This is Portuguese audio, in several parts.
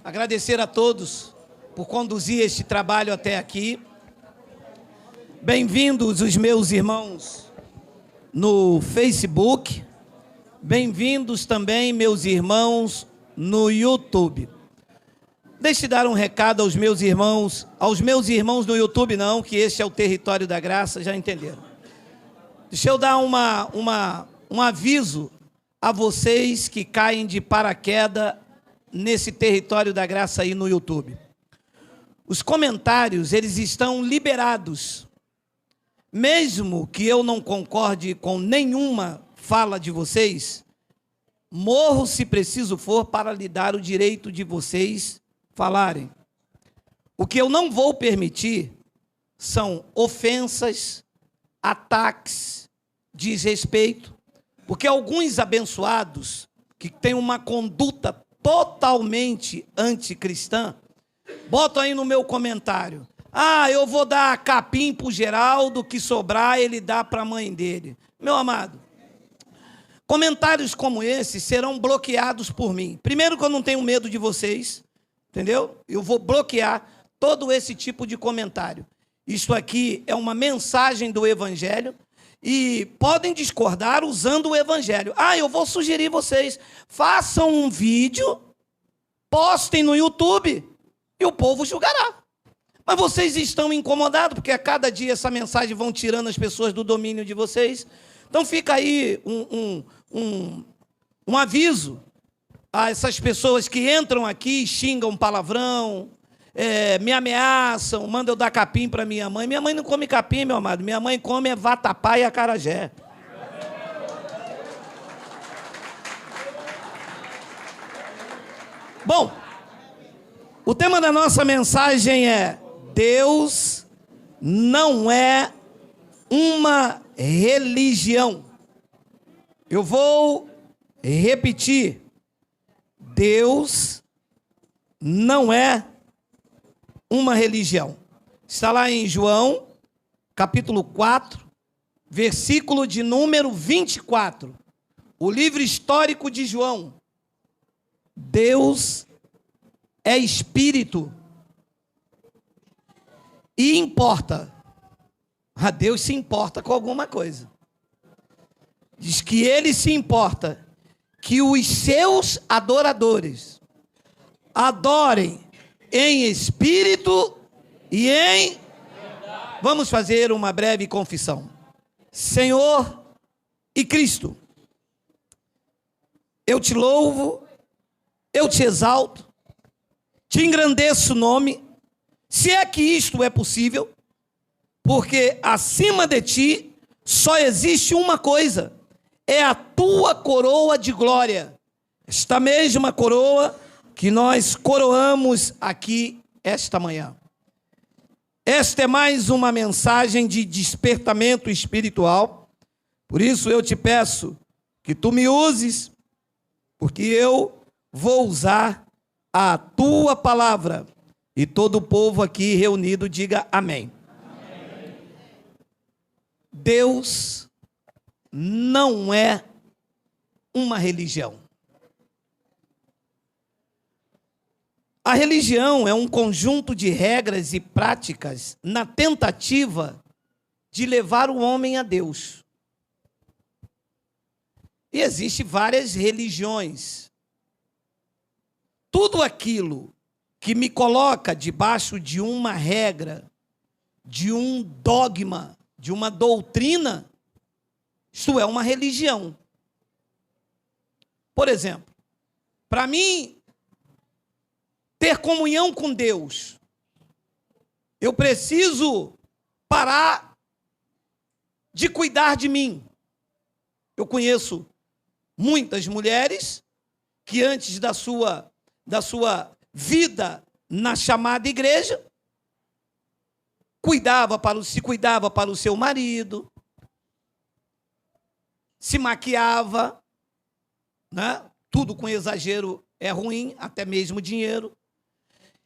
Agradecer a todos por conduzir este trabalho até aqui. Bem-vindos os meus irmãos no Facebook. Bem-vindos também meus irmãos no YouTube. Deixe eu dar um recado aos meus irmãos no YouTube não, que este é o território da graça, já entenderam. Deixa eu dar um aviso a vocês que caem de paraquedas nesse território da graça aí no YouTube. Os comentários, eles estão liberados. Mesmo que eu não concorde com nenhuma fala de vocês, morro se preciso for para lhe dar o direito de vocês falarem. O que eu não vou permitir são ofensas, ataques, desrespeito, porque alguns abençoados que têm uma conduta totalmente anticristã, botam aí no meu comentário: eu vou dar capim para o Geraldo, que sobrar ele dá para a mãe dele. Meu amado, comentários como esse serão bloqueados por mim. Primeiro que eu não tenho medo de vocês, entendeu? Eu vou bloquear todo esse tipo de comentário. Isso aqui é uma mensagem do Evangelho e podem discordar usando o Evangelho. Eu vou sugerir vocês, façam um vídeo, postem no YouTube e o povo julgará. Mas vocês estão incomodados, porque a cada dia essa mensagem vão tirando as pessoas do domínio de vocês. Então fica aí um aviso a essas pessoas que entram aqui e xingam palavrão, me ameaçam, mandam eu dar capim para minha mãe. Minha mãe não come capim, meu amado. Minha mãe come vatapá e acarajé. Bom, o tema da nossa mensagem é: Deus não é uma religião. Eu vou repetir: Deus não é uma religião. Está lá em João, capítulo 4, versículo de número 24. O livro histórico de João. Deus é espírito. E importa. Deus se importa com alguma coisa. Diz que ele se importa que os seus adoradores adorem em espírito e em... Vamos fazer uma breve confissão. Senhor e Cristo, eu te louvo, eu te exalto, te engrandeço o nome, se é que isto é possível, porque acima de ti só existe uma coisa, é a tua coroa de glória. Esta mesma coroa que nós coroamos aqui esta manhã. Esta é mais uma mensagem de despertamento espiritual. Por isso eu te peço que tu me uses, porque eu vou usar a tua palavra. E todo o povo aqui reunido diga amém. Amém. Deus não é uma religião. A religião é um conjunto de regras e práticas na tentativa de levar o homem a Deus. E existem várias religiões. Tudo aquilo que me coloca debaixo de uma regra, de um dogma, de uma doutrina, isto é uma religião. Por exemplo, para mim ter comunhão com Deus, eu preciso parar de cuidar de mim. Eu conheço muitas mulheres que antes da sua vida na chamada igreja, se cuidava para o seu marido, se maquiava, né? Tudo com exagero é ruim, até mesmo dinheiro.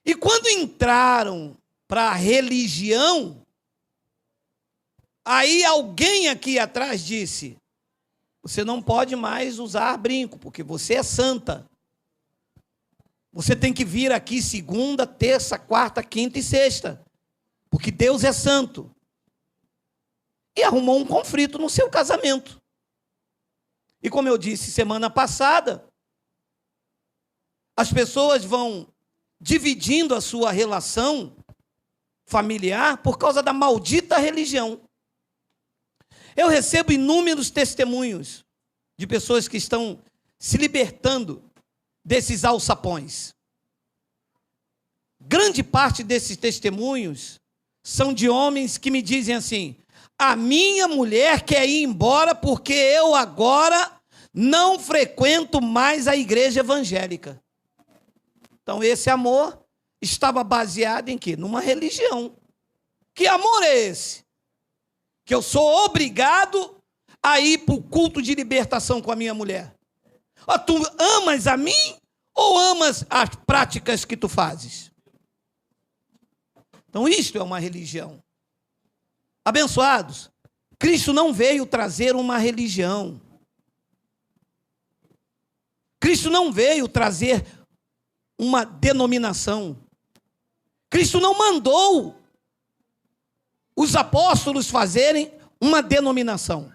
E quando entraram para a religião, aí alguém aqui atrás disse: você não pode mais usar brinco, porque você é santa. Você tem que vir aqui segunda, terça, quarta, quinta e sexta, porque Deus é santo. E arrumou um conflito no seu casamento. E como eu disse semana passada, as pessoas vão dividindo a sua relação familiar por causa da maldita religião. Eu recebo inúmeros testemunhos de pessoas que estão se libertando desses alçapões. Grande parte desses testemunhos são de homens que me dizem assim: a minha mulher quer ir embora porque eu agora não frequento mais a igreja evangélica. Então esse amor estava baseado em quê? Numa religião. Que amor é esse? Que eu sou obrigado a ir para o culto de libertação com a minha mulher. Tu amas a mim ou amas as práticas que tu fazes? Então isto é uma religião. Abençoados, Cristo não veio trazer uma religião. Cristo não veio trazer uma denominação. Cristo não mandou os apóstolos fazerem uma denominação.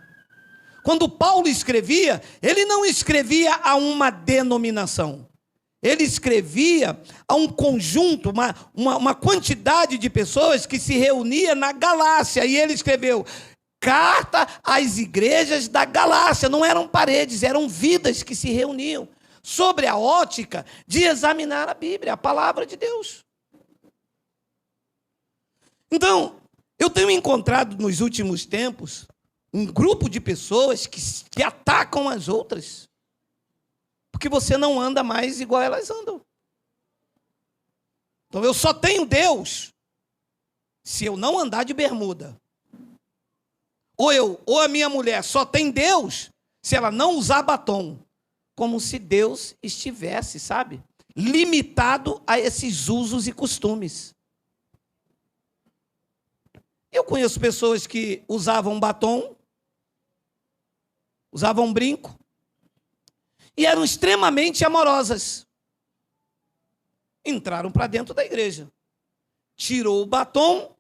Quando Paulo escrevia, ele não escrevia a uma denominação. Ele escrevia a um conjunto, uma quantidade de pessoas que se reunia na Galácia. E ele escreveu carta às igrejas da Galácia. Não eram paredes, eram vidas que se reuniam sobre a ótica de examinar a Bíblia, a palavra de Deus. Então, eu tenho encontrado nos últimos tempos um grupo de pessoas que atacam as outras, porque você não anda mais igual elas andam. Então eu só tenho Deus se eu não andar de bermuda. Ou a minha mulher só tem Deus se ela não usar batom. Como se Deus estivesse, sabe, limitado a esses usos e costumes. Eu conheço pessoas que usavam batom, usavam brinco, e eram extremamente amorosas. Entraram para dentro da igreja. Tirou o batom,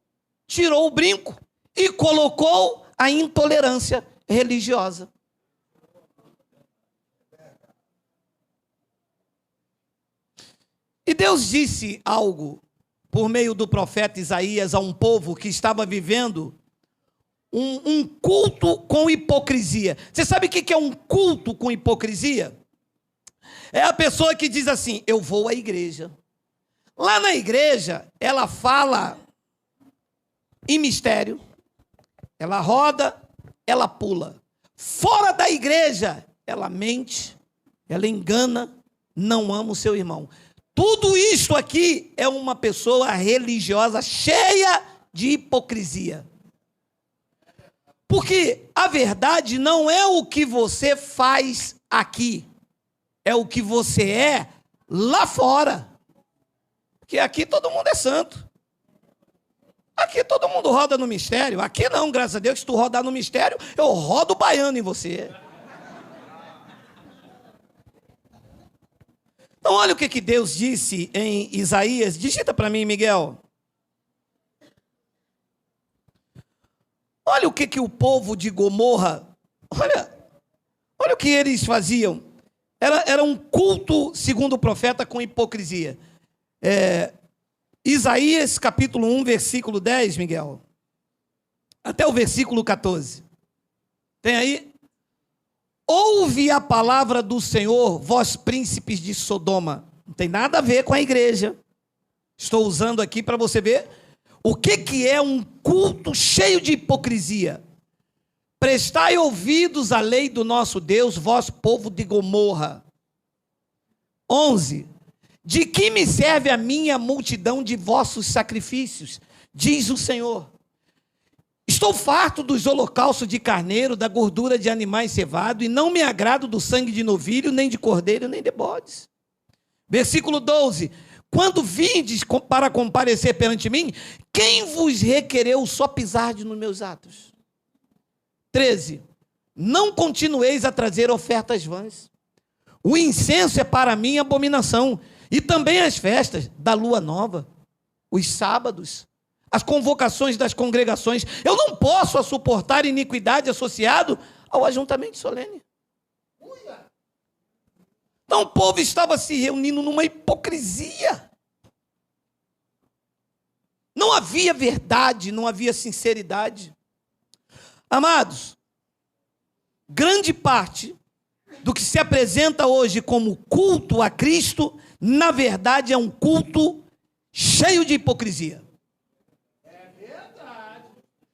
tirou o brinco e colocou a intolerância religiosa. E Deus disse algo por meio do profeta Isaías a um povo que estava vivendo um culto com hipocrisia. Você sabe o que é um culto com hipocrisia? É a pessoa que diz assim: eu vou à igreja. Lá na igreja, ela fala em mistério, ela roda, ela pula. Fora da igreja, ela mente, ela engana, não ama o seu irmão. Tudo isto aqui é uma pessoa religiosa cheia de hipocrisia. Porque a verdade não é o que você faz aqui, é o que você é lá fora. Porque aqui todo mundo é santo. Aqui todo mundo roda no mistério. Aqui não, graças a Deus, se tu rodar no mistério, eu rodo o baiano em você. Então olha o que Deus disse em Isaías. Digita para mim, Miguel. Olha o que o povo de Gomorra, olha o que eles faziam. Era um culto, segundo o profeta, com hipocrisia. Isaías capítulo 1, versículo 10, Miguel, até o versículo 14. Tem aí? Ouve a palavra do Senhor, vós príncipes de Sodoma. Não tem nada a ver com a igreja. Estou usando aqui para você ver o que é um culto cheio de hipocrisia. Prestai ouvidos à lei do nosso Deus, vós povo de Gomorra. 11. De que me serve a minha multidão de vossos sacrifícios? Diz o Senhor. Estou farto dos holocaustos de carneiro, da gordura de animais cevados, e não me agrado do sangue de novilho, nem de cordeiro, nem de bodes. Versículo 12. Quando vindes para comparecer perante mim, quem vos requereu só pisar nos meus atos? 13. Não continueis a trazer ofertas vãs. O incenso é para mim abominação. E também as festas da lua nova, os sábados, as convocações das congregações. Eu não posso suportar iniquidade associado ao ajuntamento solene. Então o povo estava se reunindo numa hipocrisia. Não havia verdade, não havia sinceridade. Amados, grande parte do que se apresenta hoje como culto a Cristo, na verdade é um culto cheio de hipocrisia. É verdade.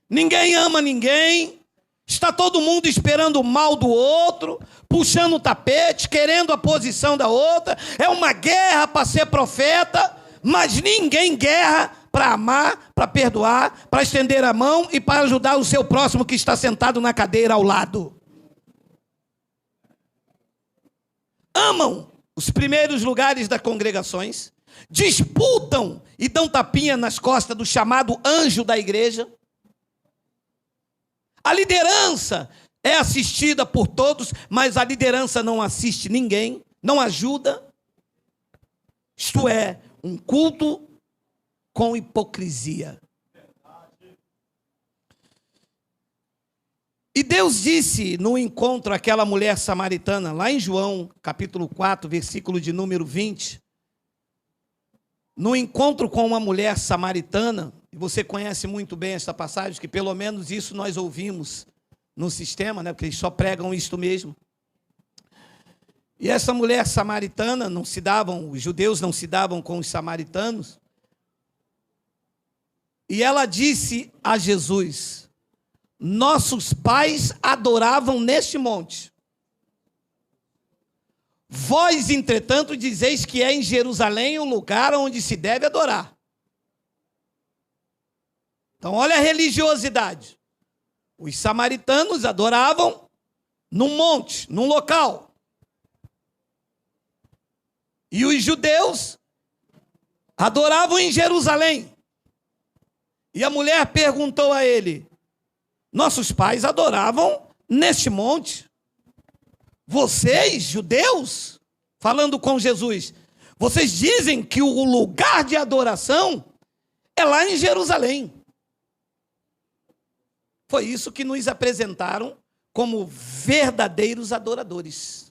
Ninguém ama ninguém, está todo mundo esperando o mal do outro, puxando o tapete, querendo a posição da outra. É uma guerra para ser profeta, mas ninguém guerra para amar, para perdoar, para estender a mão e para ajudar o seu próximo que está sentado na cadeira ao lado. Amam os primeiros lugares das congregações, disputam e dão tapinha nas costas do chamado anjo da igreja. A liderança é assistida por todos, mas a liderança não assiste ninguém, não ajuda. Isto é, um culto com hipocrisia. E Deus disse no encontro àquela mulher samaritana, lá em João, capítulo 4, versículo de número 20, no encontro com uma mulher samaritana, e você conhece muito bem esta passagem, que pelo menos isso nós ouvimos no sistema, né, porque eles só pregam isto mesmo. E essa mulher samaritana, os judeus não se davam com os samaritanos, e ela disse a Jesus: nossos pais adoravam neste monte. Vós, entretanto, dizeis que é em Jerusalém o lugar onde se deve adorar. Então, olha a religiosidade. Os samaritanos adoravam num monte, num local. E os judeus adoravam em Jerusalém. E a mulher perguntou a ele: nossos pais adoravam neste monte. Vocês, judeus, falando com Jesus, vocês dizem que o lugar de adoração é lá em Jerusalém. Foi isso que nos apresentaram como verdadeiros adoradores,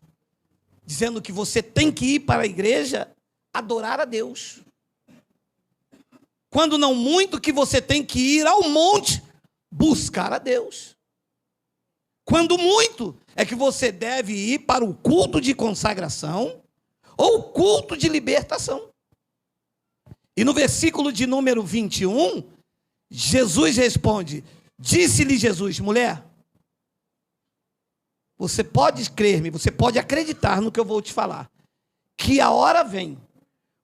dizendo que você tem que ir para a igreja adorar a Deus. Quando não muito, que você tem que ir ao monte buscar a Deus. Quando muito, é que você deve ir para o culto de consagração ou o culto de libertação. E no versículo de número 21, Jesus responde, disse-lhe Jesus: mulher, você pode crer-me, você pode acreditar no que eu vou te falar, que a hora vem,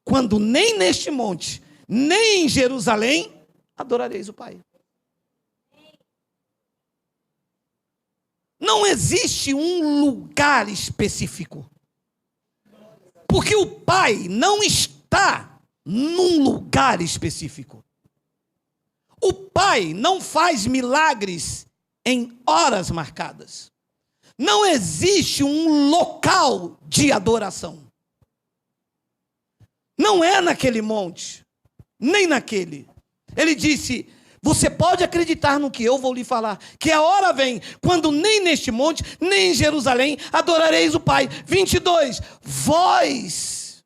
quando nem neste monte, nem em Jerusalém, adorareis o Pai. Não existe um lugar específico. Porque o Pai não está num lugar específico. O Pai não faz milagres em horas marcadas. Não existe um local de adoração. Não é naquele monte, nem naquele. Ele disse: você pode acreditar no que eu vou lhe falar, que a hora vem, quando nem neste monte, nem em Jerusalém, adorareis o Pai. 22, vós,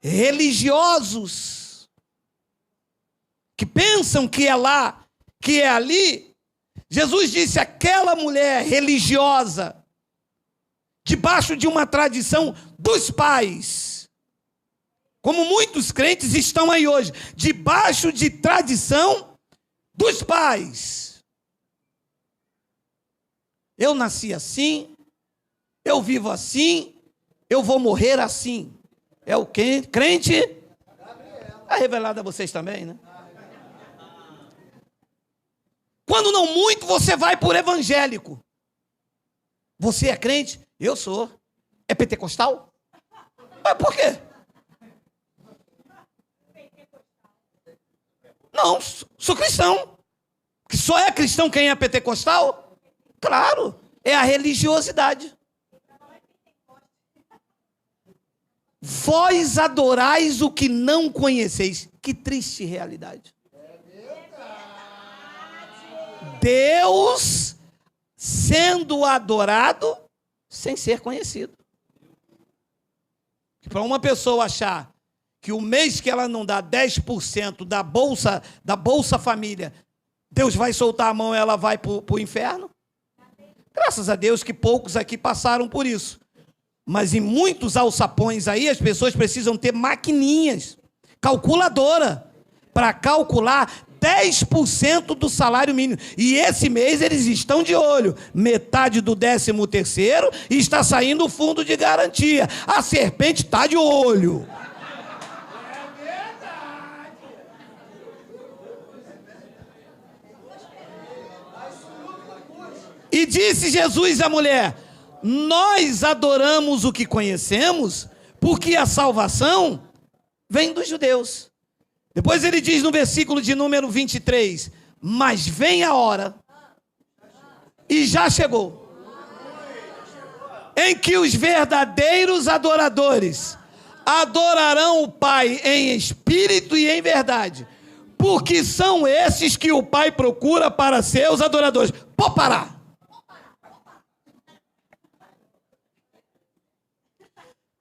religiosos, que pensam que é lá, que é ali, Jesus disse, aquela mulher religiosa, debaixo de uma tradição dos pais, como muitos crentes estão aí hoje, debaixo de tradição dos pais. Eu nasci assim, eu vivo assim, eu vou morrer assim. É o crente? É revelado a vocês também, né? Quando não muito, você vai por evangélico. Você é crente? Eu sou. É pentecostal? Mas por quê? Não, sou cristão. Que só é cristão quem é pentecostal? Claro, é a religiosidade. vós adorais o que não conheceis. Que triste realidade. Deus sendo adorado sem ser conhecido. Para uma pessoa achar que o mês que ela não dá 10% da Bolsa Família, Deus vai soltar a mão e ela vai para o inferno? Graças a Deus que poucos aqui passaram por isso. Mas em muitos alçapões aí, as pessoas precisam ter maquininhas, calculadora, para calcular 10% do salário mínimo. E esse mês eles estão de olho. Metade do 13º e está saindo o fundo de garantia. A serpente está de olho. E disse Jesus à mulher: nós adoramos o que conhecemos, porque a salvação vem dos judeus. Depois ele diz no versículo de número 23, mas vem a hora, e já chegou, em que os verdadeiros adoradores adorarão o Pai em espírito e em verdade, porque são esses que o Pai procura para seus adoradores. Pode parar.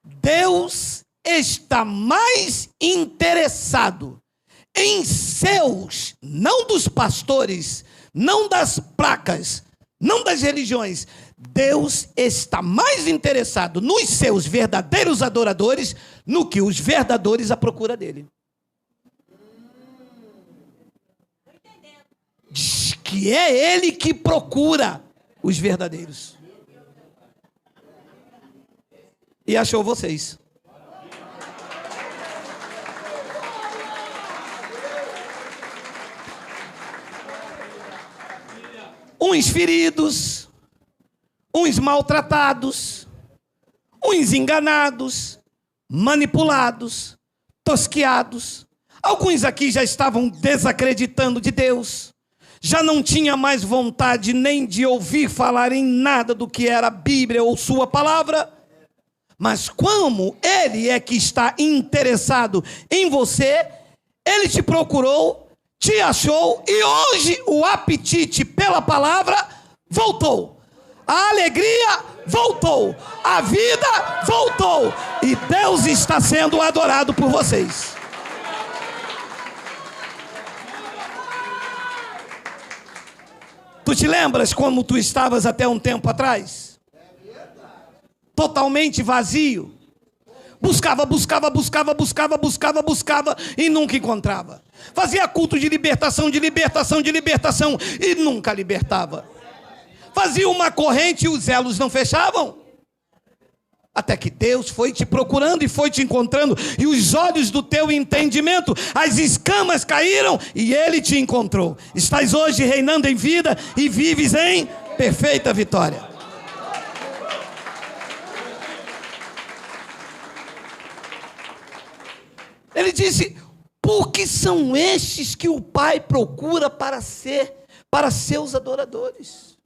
Deus está mais interessado em seus, não dos pastores, não das placas, não das religiões. Deus está mais interessado nos seus verdadeiros adoradores no que os verdadeiros à procura dele. Diz que é ele que procura os verdadeiros. E achou vocês. Uns feridos, uns maltratados, uns enganados, manipulados, tosqueados. Alguns aqui já estavam desacreditando de Deus, já não tinha mais vontade nem de ouvir falar em nada do que era a Bíblia ou sua palavra. Mas como Ele é que está interessado em você, Ele te procurou, te achou, e hoje o apetite pela palavra voltou. A alegria voltou. A vida voltou. E Deus está sendo adorado por vocês. Tu te lembras como tu estavas até um tempo atrás? Totalmente vazio. Buscava e nunca encontrava. Fazia culto de libertação e nunca libertava. Fazia uma corrente e os elos não fechavam. Até que Deus foi te procurando e foi te encontrando, e os olhos do teu entendimento, as escamas caíram e Ele te encontrou. Estás hoje reinando em vida e vives em perfeita vitória. Ele disse: porque são estes que o Pai procura para seus adoradores.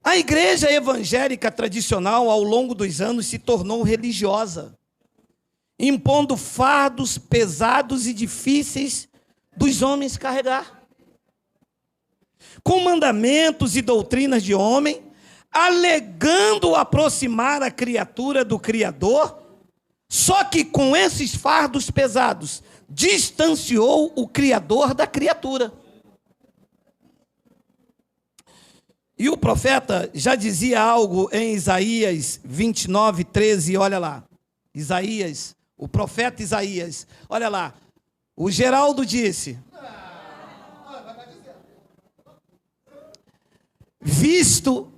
A igreja evangélica tradicional, ao longo dos anos, se tornou religiosa, impondo fardos pesados e difíceis dos homens carregar, com mandamentos e doutrinas de homem, alegando aproximar a criatura do Criador. Só que com esses fardos pesados, distanciou o Criador da criatura. E o profeta já dizia algo em Isaías 29, 13, olha lá. Isaías, o profeta Isaías, olha lá. O Geraldo disse: visto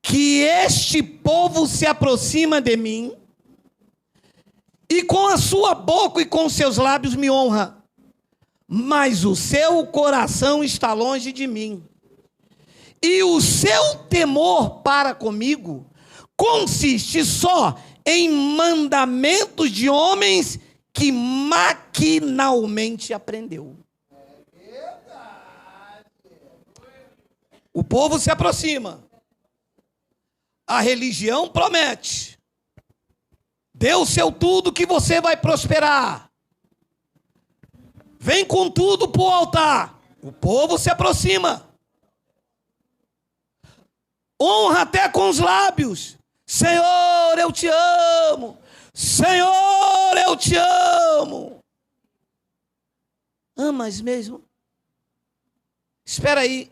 que este povo se aproxima de mim, e com a sua boca e com seus lábios me honra, mas o seu coração está longe de mim, e o seu temor para comigo consiste só em mandamentos de homens que maquinalmente aprendeu. O povo se aproxima, a religião promete, Dê o seu tudo que você vai prosperar. Vem com tudo para o altar. O povo se aproxima. Honra até com os lábios. Senhor, eu te amo. Senhor, eu te amo. Amas mesmo? Espera aí,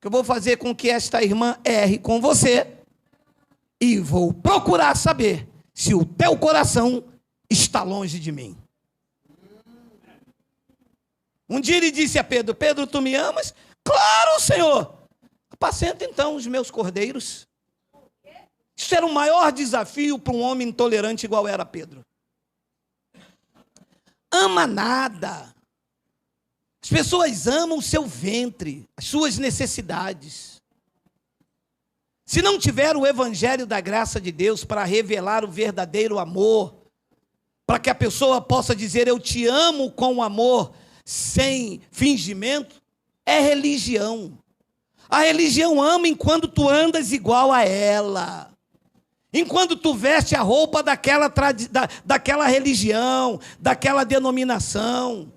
que eu vou fazer com que esta irmã erre com você. E vou procurar saber se o teu coração está longe de mim. Um dia ele disse a Pedro: Pedro, tu me amas? Claro, Senhor. Apacenta então os meus cordeiros. Isso era o maior desafio para um homem intolerante igual era Pedro. Ama nada. As pessoas amam o seu ventre, as suas necessidades. Se não tiver o evangelho da graça de Deus para revelar o verdadeiro amor, para que a pessoa possa dizer eu te amo com amor, sem fingimento, é religião. A religião ama enquanto tu andas igual a ela. Enquanto tu veste a roupa daquela religião, daquela denominação.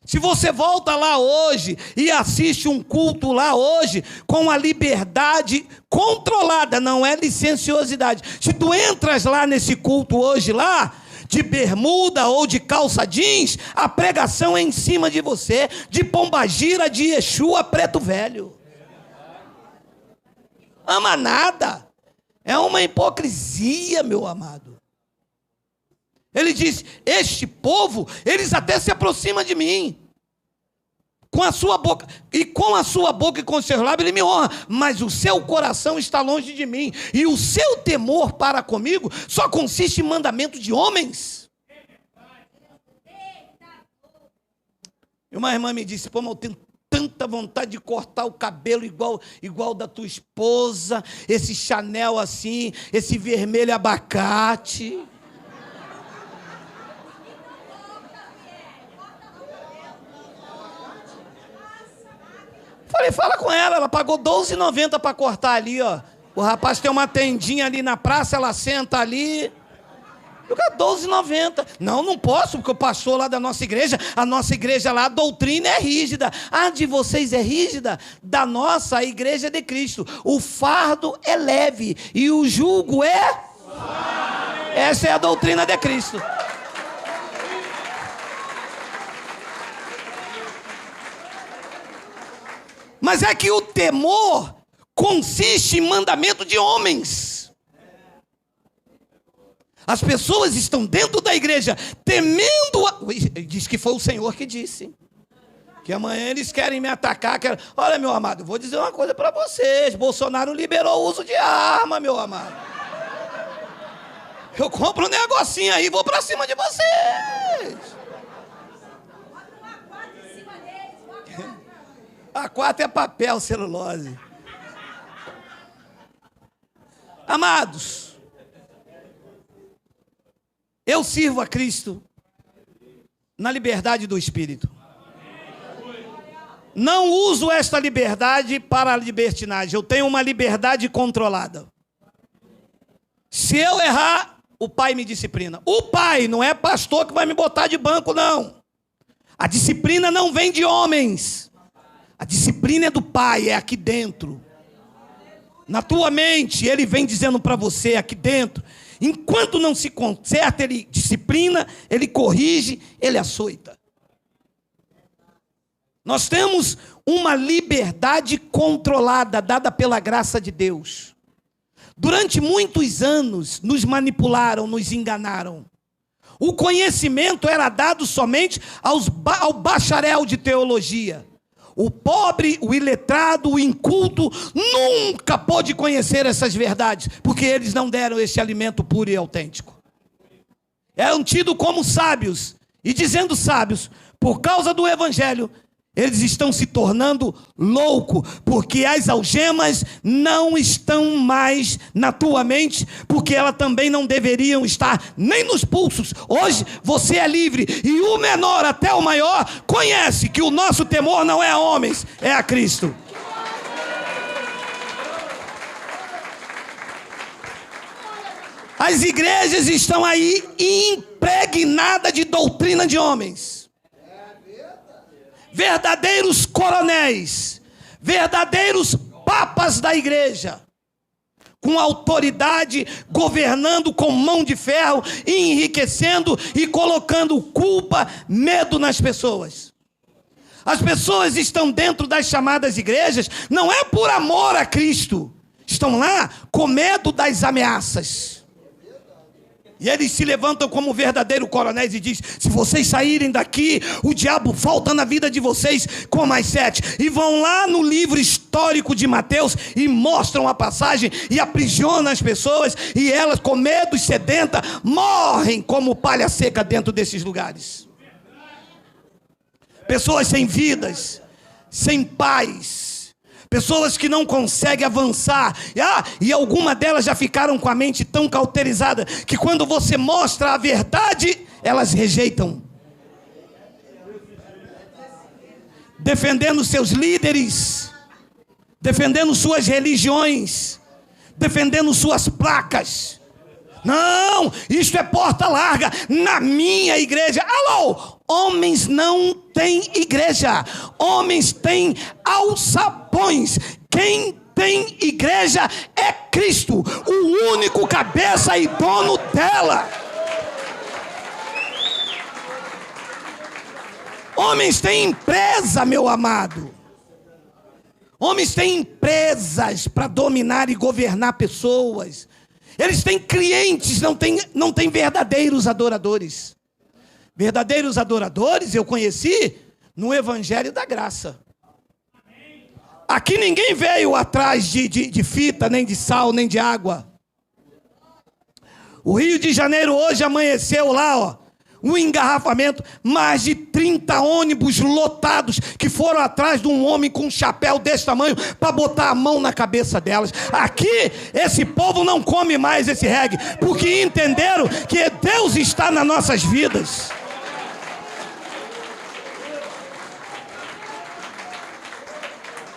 Se você volta lá hoje e assiste um culto lá hoje com a liberdade controlada, não é licenciosidade. Se tu entras lá nesse culto hoje lá, de bermuda ou de calça jeans, a pregação é em cima de você, de pombagira, de Exu a preto velho. Ama nada. É uma hipocrisia, meu amado. Ele diz: este povo, eles até se aproximam de mim. Com a sua boca, e com a sua boca e com os seus lábios ele me honra, mas o seu coração está longe de mim, e o seu temor para comigo só consiste em mandamento de homens. E uma irmã me disse: pô, mas eu tenho tanta vontade de cortar o cabelo igual da tua esposa, esse Chanel assim, esse vermelho abacate. Falei, fala com ela pagou R$12,90 para cortar ali, ó. O rapaz tem uma tendinha ali na praça, ela senta ali. Eu quero R$12,90. Não posso, porque o pastor lá da nossa igreja, a nossa igreja lá, a doutrina é rígida. A de vocês é rígida? Da nossa, a igreja é de Cristo. O fardo é leve e o jugo é? Essa é a doutrina de Cristo. Mas é que o temor consiste em mandamento de homens. As pessoas estão dentro da igreja temendo. Diz que foi o Senhor que disse. Que amanhã eles querem me atacar. Olha, meu amado, eu vou dizer uma coisa para vocês. Bolsonaro liberou o uso de arma, meu amado. Eu compro um negocinho aí e vou para cima de vocês. A4 é papel, celulose. Amados, eu sirvo a Cristo na liberdade do Espírito. Não uso esta liberdade para a libertinagem. Eu tenho uma liberdade controlada. Se eu errar, o Pai me disciplina. O Pai não é pastor que vai me botar de banco, não. A disciplina não vem de homens. A disciplina é do Pai, é aqui dentro. Na tua mente, Ele vem dizendo para você aqui dentro. Enquanto não se conserta, Ele disciplina, Ele corrige, Ele açoita. Nós temos uma liberdade controlada, dada pela graça de Deus. Durante muitos anos, nos manipularam, nos enganaram. O conhecimento era dado somente ao bacharel de teologia. O pobre, o iletrado, o inculto, nunca pôde conhecer essas verdades, porque eles não deram esse alimento puro e autêntico. Eram tidos como sábios, e dizendo sábios, por causa do evangelho, eles estão se tornando loucos, porque as algemas não estão mais na tua mente, porque elas também não deveriam estar nem nos pulsos. Hoje você é livre, e o menor até o maior conhece que o nosso temor não é a homens, é a Cristo. A As igrejas estão aí impregnadas de doutrina de homens. Verdadeiros coronéis, verdadeiros papas da igreja, com autoridade, governando com mão de ferro, enriquecendo e colocando culpa, medo nas pessoas. As pessoas estão dentro das chamadas igrejas, não é por amor a Cristo, estão lá com medo das ameaças. E eles se levantam como verdadeiros coronéis e dizem: se vocês saírem daqui, o diabo volta na vida de vocês com mais 7. E vão lá no livro histórico de Mateus e mostram a passagem e aprisionam as pessoas. E elas, com medo e sedenta, morrem como palha seca dentro desses lugares. Pessoas sem vidas, sem paz. Pessoas que não conseguem avançar. E algumas delas já ficaram com a mente tão cauterizada que quando você mostra a verdade, elas rejeitam. Defendendo seus líderes, defendendo suas religiões, defendendo suas placas. Não, isto é porta larga. Na minha igreja, alô, homens não têm igreja, homens têm alçapões. Quem tem igreja é Cristo, o único cabeça e dono dela. Homens têm empresa, meu amado. Homens têm empresas para dominar e governar pessoas. Eles têm clientes, não têm verdadeiros adoradores. Verdadeiros adoradores eu conheci no Evangelho da Graça. Aqui ninguém veio atrás de fita, nem de sal, nem de água. O Rio de Janeiro hoje amanheceu lá, ó, um engarrafamento, mais de 30 ônibus lotados que foram atrás de um homem com um chapéu desse tamanho para botar a mão na cabeça delas. Aqui, esse povo não come mais esse reggae, porque entenderam que Deus está nas nossas vidas.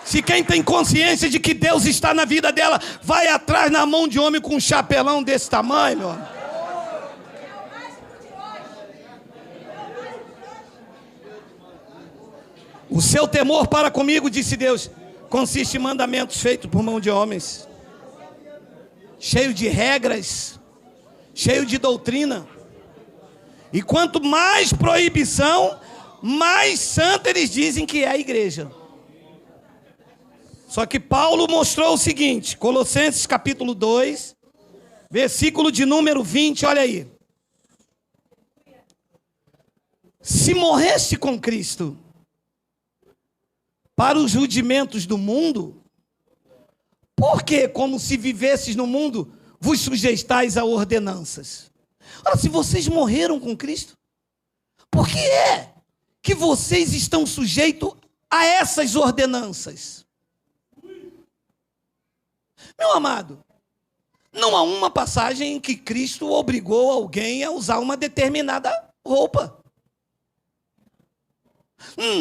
Se quem tem consciência de que Deus está na vida dela, vai atrás na mão de homem com um chapelão desse tamanho, meu amigo. O seu temor para comigo, disse Deus, consiste em mandamentos feitos por mão de homens, cheio de regras, cheio de doutrina. E quanto mais proibição, mais santa eles dizem que é a igreja. Só que Paulo mostrou o seguinte, Colossenses capítulo 2, versículo de número 20, olha aí. Se morresse com Cristo para os rudimentos do mundo, porque, como se vivesses no mundo, vos sujeitais a ordenanças? Ora, se vocês morreram com Cristo, por que é que vocês estão sujeitos a essas ordenanças? Meu amado, não há uma passagem em que Cristo obrigou alguém a usar uma determinada roupa.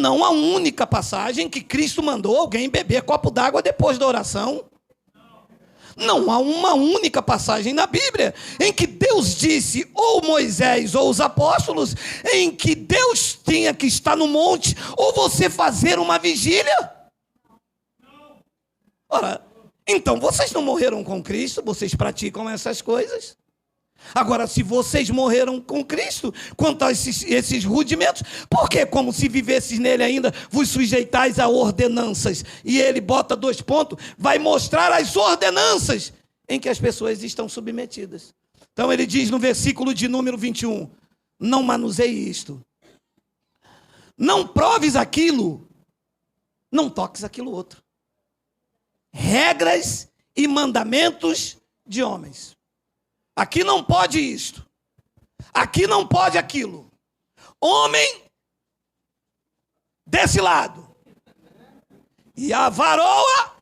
Não há única passagem que Cristo mandou alguém beber copo d'água depois da oração. Não há uma única passagem na Bíblia em que Deus disse, ou Moisés ou os apóstolos, em que Deus tinha que estar no monte ou você fazer uma vigília. Ora, então vocês não morreram com Cristo, vocês praticam essas coisas. Agora, se vocês morreram com Cristo, quanto a esses rudimentos, porque como se vivesses nele ainda, vos sujeitais a ordenanças. E ele bota 2 pontos, vai mostrar as ordenanças em que as pessoas estão submetidas. Então ele diz no versículo de número 21, não manuseie isto. Não proves aquilo, não toques aquilo outro. Regras e mandamentos de homens. Aqui não pode isto. Aqui não pode aquilo. Homem, desse lado. E a varoa,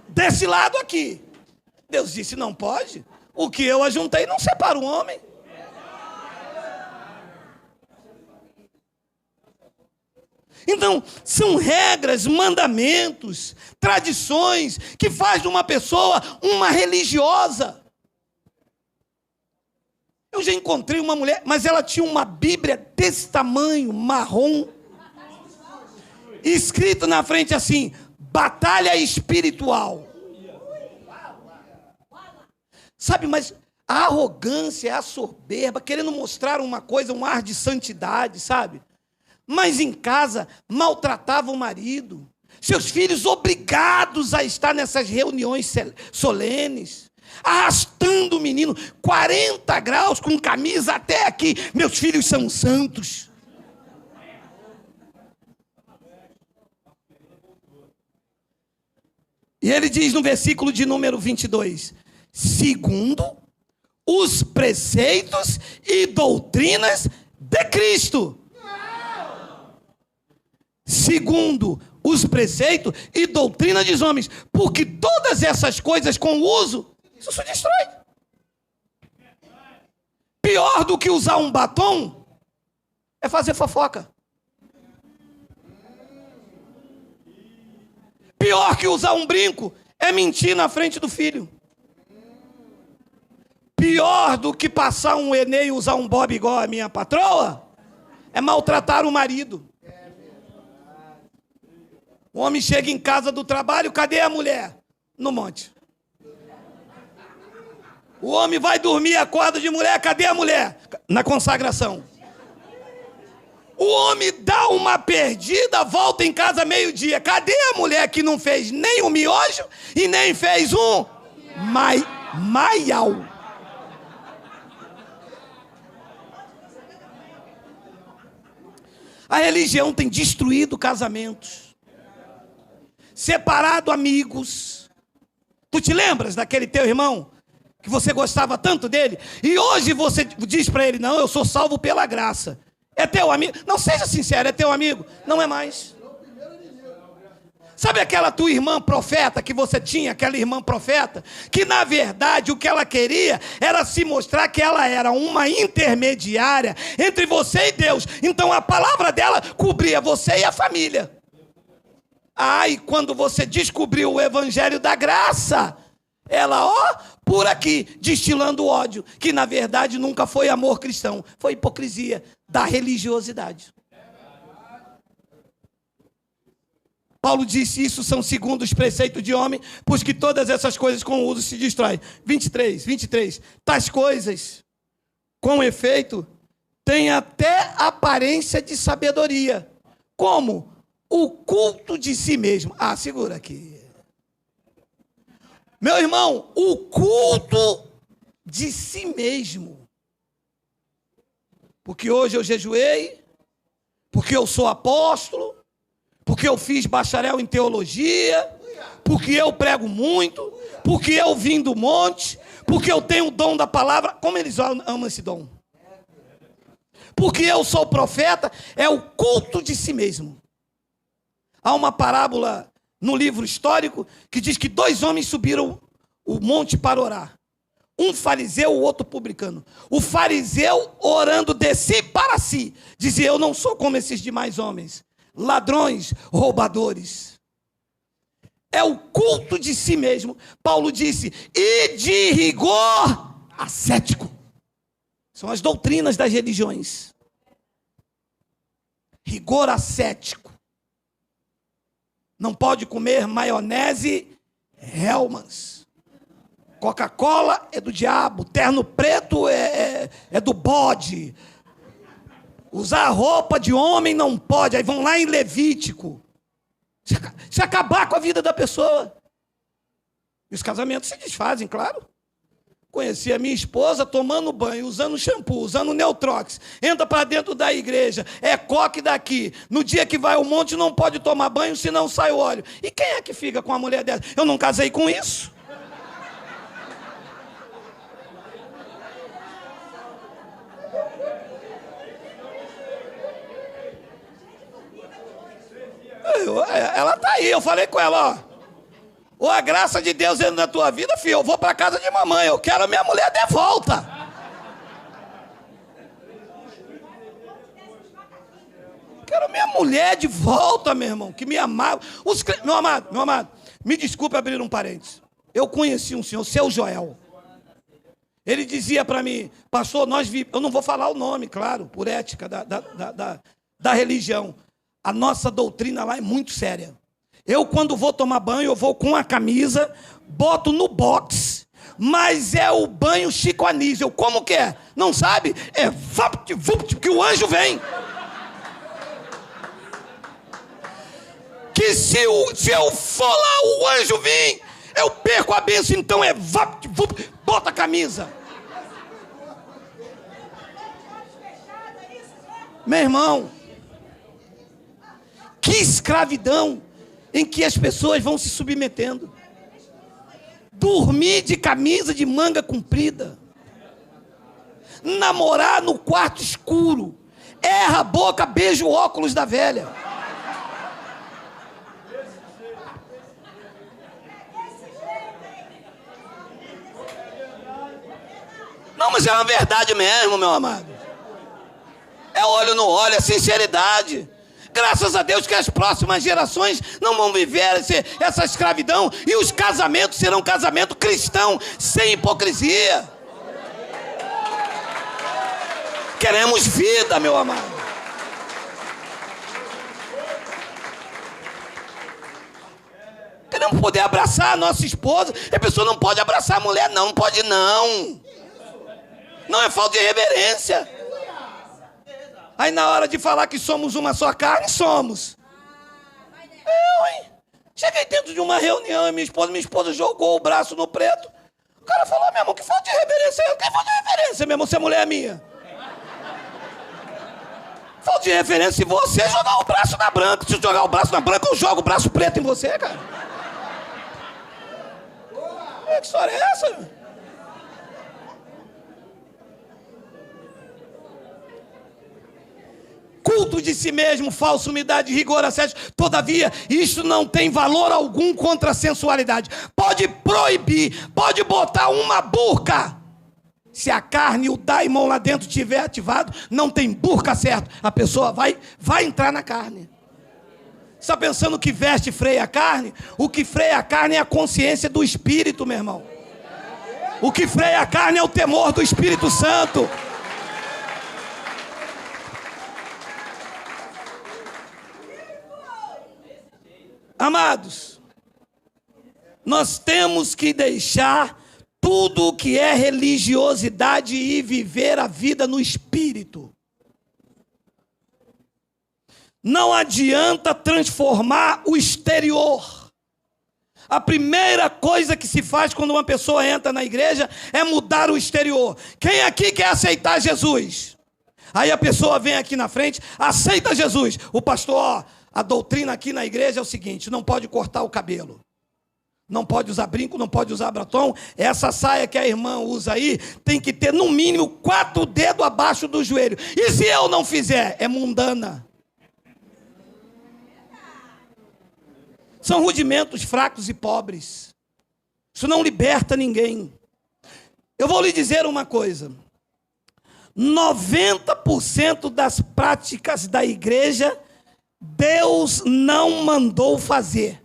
desse lado aqui. Deus disse, não pode. O que eu ajuntei não separa o homem. Então, são regras, mandamentos, tradições que faz de uma pessoa uma religiosa. Eu já encontrei uma mulher, mas ela tinha uma Bíblia desse tamanho, marrom, escrito na frente assim: batalha espiritual. Sabe, mas a arrogância, a soberba, querendo mostrar uma coisa, um ar de santidade, sabe? Mas em casa maltratava o marido. Seus filhos obrigados a estar nessas reuniões solenes, arrastando o menino 40 graus com camisa até aqui. Meus filhos são santos. E ele diz no versículo de número 22, segundo os preceitos e doutrinas de Cristo. Segundo os preceitos e doutrina dos homens, porque todas essas coisas com o uso, isso se destrói. Pior do que usar um batom é fazer fofoca. Pior que usar um brinco é mentir na frente do filho. Pior do que passar um Enê e usar um bob igual a minha patroa é maltratar o marido. O homem chega em casa do trabalho, cadê a mulher? No monte. O homem vai dormir, acorda de mulher, cadê a mulher? Na consagração. O homem dá uma perdida, volta em casa meio-dia. Cadê a mulher que não fez nem um miojo e nem fez um maiau? A religião tem destruído casamentos, separado amigos. Tu te lembras daquele teu irmão que você gostava tanto dele? E hoje você diz para ele: não, eu sou salvo pela graça. É teu amigo? Não, seja sincero, é teu amigo? Não é mais. Sabe aquela tua irmã profeta que você tinha, aquela irmã profeta, que na verdade o que ela queria era se mostrar que ela era uma intermediária entre você e Deus. Então a palavra dela cobria você e a família. E quando você descobriu o evangelho da graça, ela, por aqui, destilando ódio, que na verdade nunca foi amor cristão, foi hipocrisia da religiosidade. Paulo disse: isso são segundo os preceitos de homem, pois que todas essas coisas com o uso se destroem. 23. Tais coisas, com efeito, têm até aparência de sabedoria. Como? O culto de si mesmo. Segura aqui. Meu irmão, o culto de si mesmo. Porque hoje eu jejuei, porque eu sou apóstolo, porque eu fiz bacharel em teologia, porque eu prego muito, porque eu vim do monte, porque eu tenho o dom da palavra. Como eles amam esse dom? Porque eu sou profeta, é o culto de si mesmo. Há uma parábola no livro histórico que diz que 2 homens subiram o monte para orar. Um fariseu, o outro publicano. O fariseu, orando de si para si, dizia: eu não sou como esses demais homens, ladrões, roubadores. É o culto de si mesmo. Paulo disse: e de rigor ascético. São as doutrinas das religiões. Rigor ascético. Não pode comer maionese Hellmann's. Coca-Cola é do diabo. Terno preto é do bode. Usar roupa de homem não pode. Aí vão lá em Levítico. Se acabar com a vida da pessoa. E os casamentos se desfazem, claro. Conheci a minha esposa tomando banho, usando shampoo, usando Neutrox. Entra para dentro da igreja, é coque daqui. No dia que vai ao monte não pode tomar banho, senão sai o óleo. E quem é que fica com a mulher dessa? Eu não casei com isso. Ela está aí, eu falei com ela, ou a graça de Deus entra na tua vida, filho, eu vou para casa de mamãe, eu quero a minha mulher de volta. Quero minha mulher de volta, meu irmão, que me amava. Meu amado, me desculpe abrir um parênteses. Eu conheci um senhor, seu Joel. Ele dizia para mim, pastor, eu não vou falar o nome, claro, por ética da religião. A nossa doutrina lá é muito séria. Eu, quando vou tomar banho, eu vou com a camisa, boto no box, mas é o banho Chico Anísio. Como que é? Não sabe? É vapt, vupt, que o anjo vem. Que se eu for lá, o anjo vem, eu perco a bênção, então é vapt, vupt, bota a camisa. Meu irmão, que escravidão em que as pessoas vão se submetendo. Dormir de camisa de manga comprida. Namorar no quarto escuro. Erra a boca, beija o óculos da velha. Não, mas é uma verdade mesmo, meu amado. É olho no olho, é sinceridade. Graças a Deus que as próximas gerações não vão viver essa escravidão. E os casamentos serão casamento cristão, sem hipocrisia. Queremos vida, meu amado. Queremos poder abraçar a nossa esposa. A pessoa não pode abraçar a mulher, não pode não. Não é falta de reverência. Aí na hora de falar que somos uma só carne, somos. Eu, hein? Cheguei dentro de uma reunião e minha esposa jogou o braço no preto. O cara falou, meu irmão, que falta de reverência. Que falta de reverência, meu irmão, se a mulher é minha. Falta de reverência se você jogar o braço na branca. Se eu jogar o braço na branca, eu jogo o braço preto em você, cara. Que história é essa? Culto de si mesmo, falsa humildade, rigor, assédio. Todavia, isto não tem valor algum contra a sensualidade. Pode proibir, pode botar uma burca. Se a carne e o daimon lá dentro estiver ativado, não tem burca certo. A pessoa vai entrar na carne. Você está pensando que veste freia a carne? O que freia a carne é a consciência do Espírito, meu irmão. O que freia a carne é o temor do Espírito Santo. Amados, nós temos que deixar tudo o que é religiosidade e viver a vida no Espírito. Não adianta transformar o exterior. A primeira coisa que se faz quando uma pessoa entra na igreja é mudar o exterior. Quem aqui quer aceitar Jesus? Aí a pessoa vem aqui na frente, aceita Jesus. O pastor, ó, a doutrina aqui na igreja é o seguinte: não pode cortar o cabelo, não pode usar brinco, não pode usar batom. Essa saia que a irmã usa aí tem que ter no mínimo 4 dedos abaixo do joelho. E se eu não fizer? É mundana. São rudimentos fracos e pobres. Isso não liberta ninguém. Eu vou lhe dizer uma coisa: 90% das práticas da igreja Deus não mandou fazer.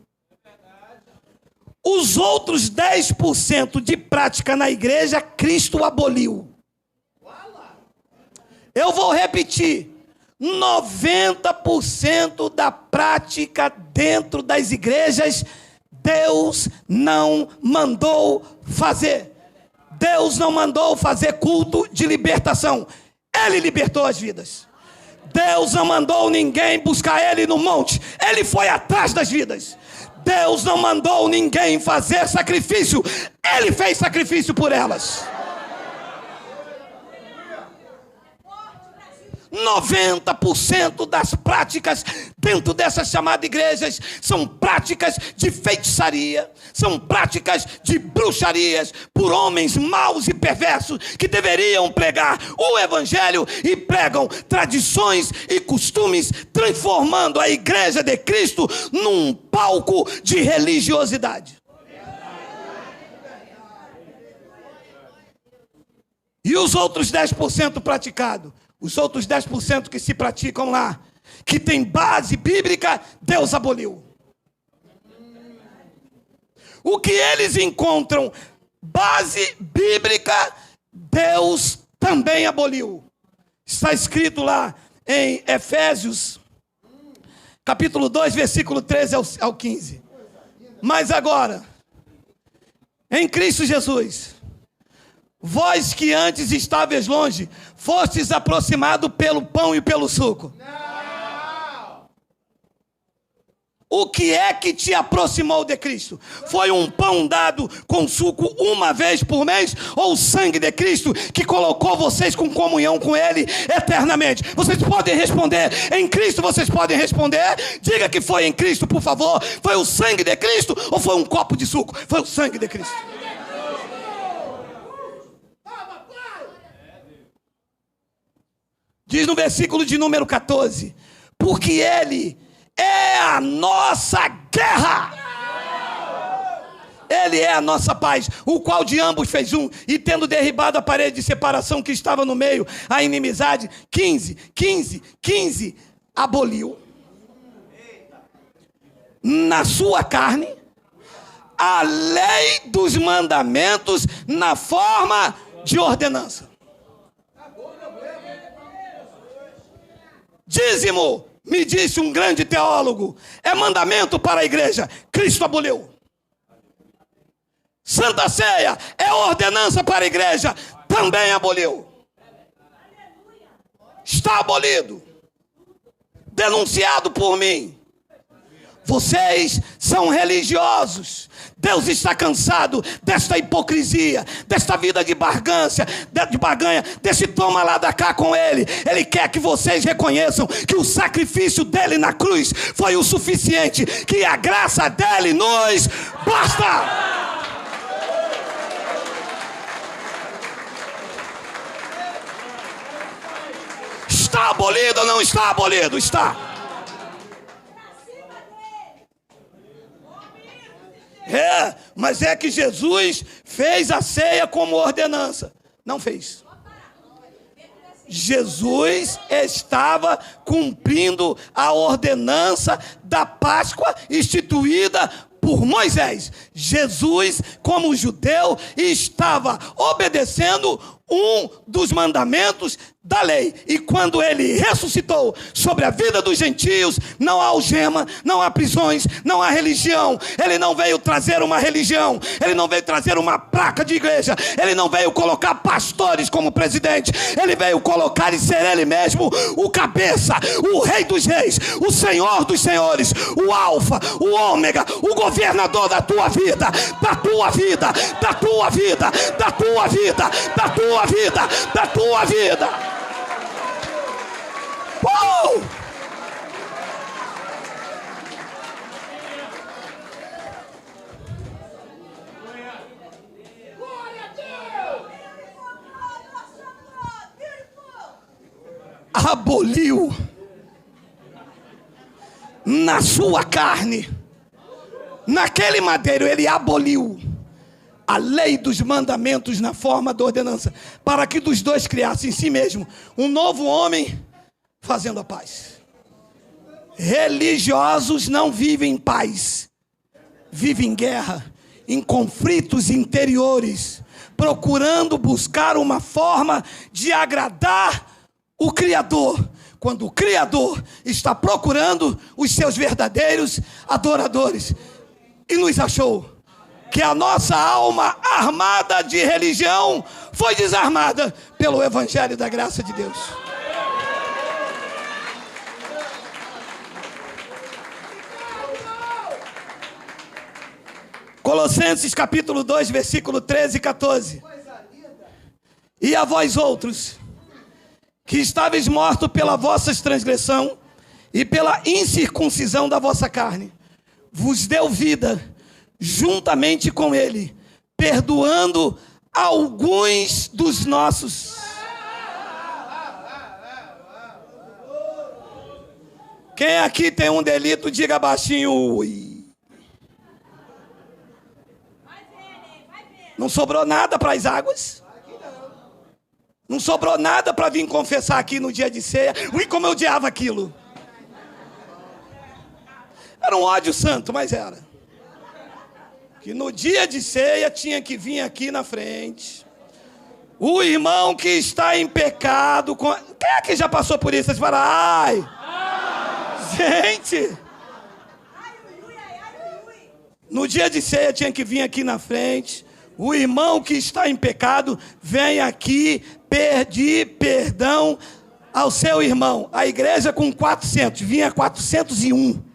Os outros 10% de prática na igreja, Cristo aboliu. Eu vou repetir: 90% da prática dentro das igrejas, Deus não mandou fazer. Deus não mandou fazer culto de libertação. Ele libertou as vidas. Deus não mandou ninguém buscar Ele no monte. Ele foi atrás das vidas. Deus não mandou ninguém fazer sacrifício. Ele fez sacrifício por elas. 90% das práticas dentro dessas chamadas igrejas são práticas de feitiçaria, são práticas de bruxarias por homens maus e perversos que deveriam pregar o evangelho e pregam tradições e costumes, transformando a igreja de Cristo num palco de religiosidade. E os outros 10% praticados? Os outros 10% que se praticam lá, que tem base bíblica, Deus aboliu. O que eles encontram base bíblica, Deus também aboliu. Está escrito lá em Efésios, capítulo 2, versículo 13 ao 15. Mas agora, em Cristo Jesus, vós que antes estáveis longe, fostes aproximados pelo pão e pelo suco. O que é que te aproximou de Cristo? Foi um pão dado com suco uma vez por mês? Ou o sangue de Cristo que colocou vocês com comunhão com Ele eternamente? Vocês podem responder em Cristo, vocês podem responder. Diga que foi em Cristo, por favor. Foi o sangue de Cristo ou foi um copo de suco? Foi o sangue de Cristo. Diz no versículo de número 14: porque Ele é a nossa guerra. Ele é a nossa paz, o qual de ambos fez um, e tendo derribado a parede de separação que estava no meio, a inimizade, 15, aboliu na sua carne a lei dos mandamentos na forma de ordenança. Dízimo, me disse um grande teólogo, é mandamento para a igreja. Cristo aboliu. Santa Ceia é ordenança para a igreja. Também aboliu. Está abolido. Denunciado por mim. Vocês são religiosos. Deus está cansado desta hipocrisia, desta vida de barganha, desse toma lá da cá com Ele. Ele quer que vocês reconheçam que o sacrifício dele na cruz foi o suficiente, que a graça dele nos basta. Está abolido ou não está abolido? Está. Mas é que Jesus fez a ceia como ordenança. Não fez. Jesus estava cumprindo a ordenança da Páscoa instituída por Moisés. Jesus, como judeu, estava obedecendo um dos mandamentos da lei. E quando ele ressuscitou sobre a vida dos gentios, não há algema, não há prisões, não há religião. Ele não veio trazer uma religião, ele não veio trazer uma placa de igreja, ele não veio colocar pastores como presidente, ele veio colocar e ser ele mesmo o cabeça, o rei dos reis, o senhor dos senhores, o alfa, o ômega, o governador da tua vida, da tua vida, da tua vida, da tua vida, da tua vida, da tua vida. Aboliu na sua carne, naquele madeiro, ele aboliu a lei dos mandamentos na forma da ordenança, para que dos dois criasse em si mesmo um novo homem, fazendo a paz. Religiosos não vivem em paz, vivem em guerra, em conflitos interiores, procurando buscar uma forma de agradar o Criador, quando o Criador está procurando os seus verdadeiros adoradores. E nos achou que a nossa alma armada de religião foi desarmada pelo Evangelho da graça de Deus. Colossenses capítulo 2, versículo 13 e 14. E a vós outros, que estáveis mortos pela vossa transgressão e pela incircuncisão da vossa carne, vos deu vida juntamente com ele, perdoando alguns dos nossos. Quem aqui tem um delito, diga baixinho, ui. Não sobrou nada para as águas? Não sobrou nada para vir confessar aqui no dia de ceia. Ui, como eu odiava aquilo. Era um ódio santo, mas era. Que no dia de ceia tinha que vir aqui na frente, O irmão que está em pecado... Quem é que já passou por isso? Vocês falam, ai! Gente! No dia de ceia tinha que vir aqui na frente. O irmão que está em pecado, vem aqui pedir perdão ao seu irmão. A igreja com 400, vinha 401.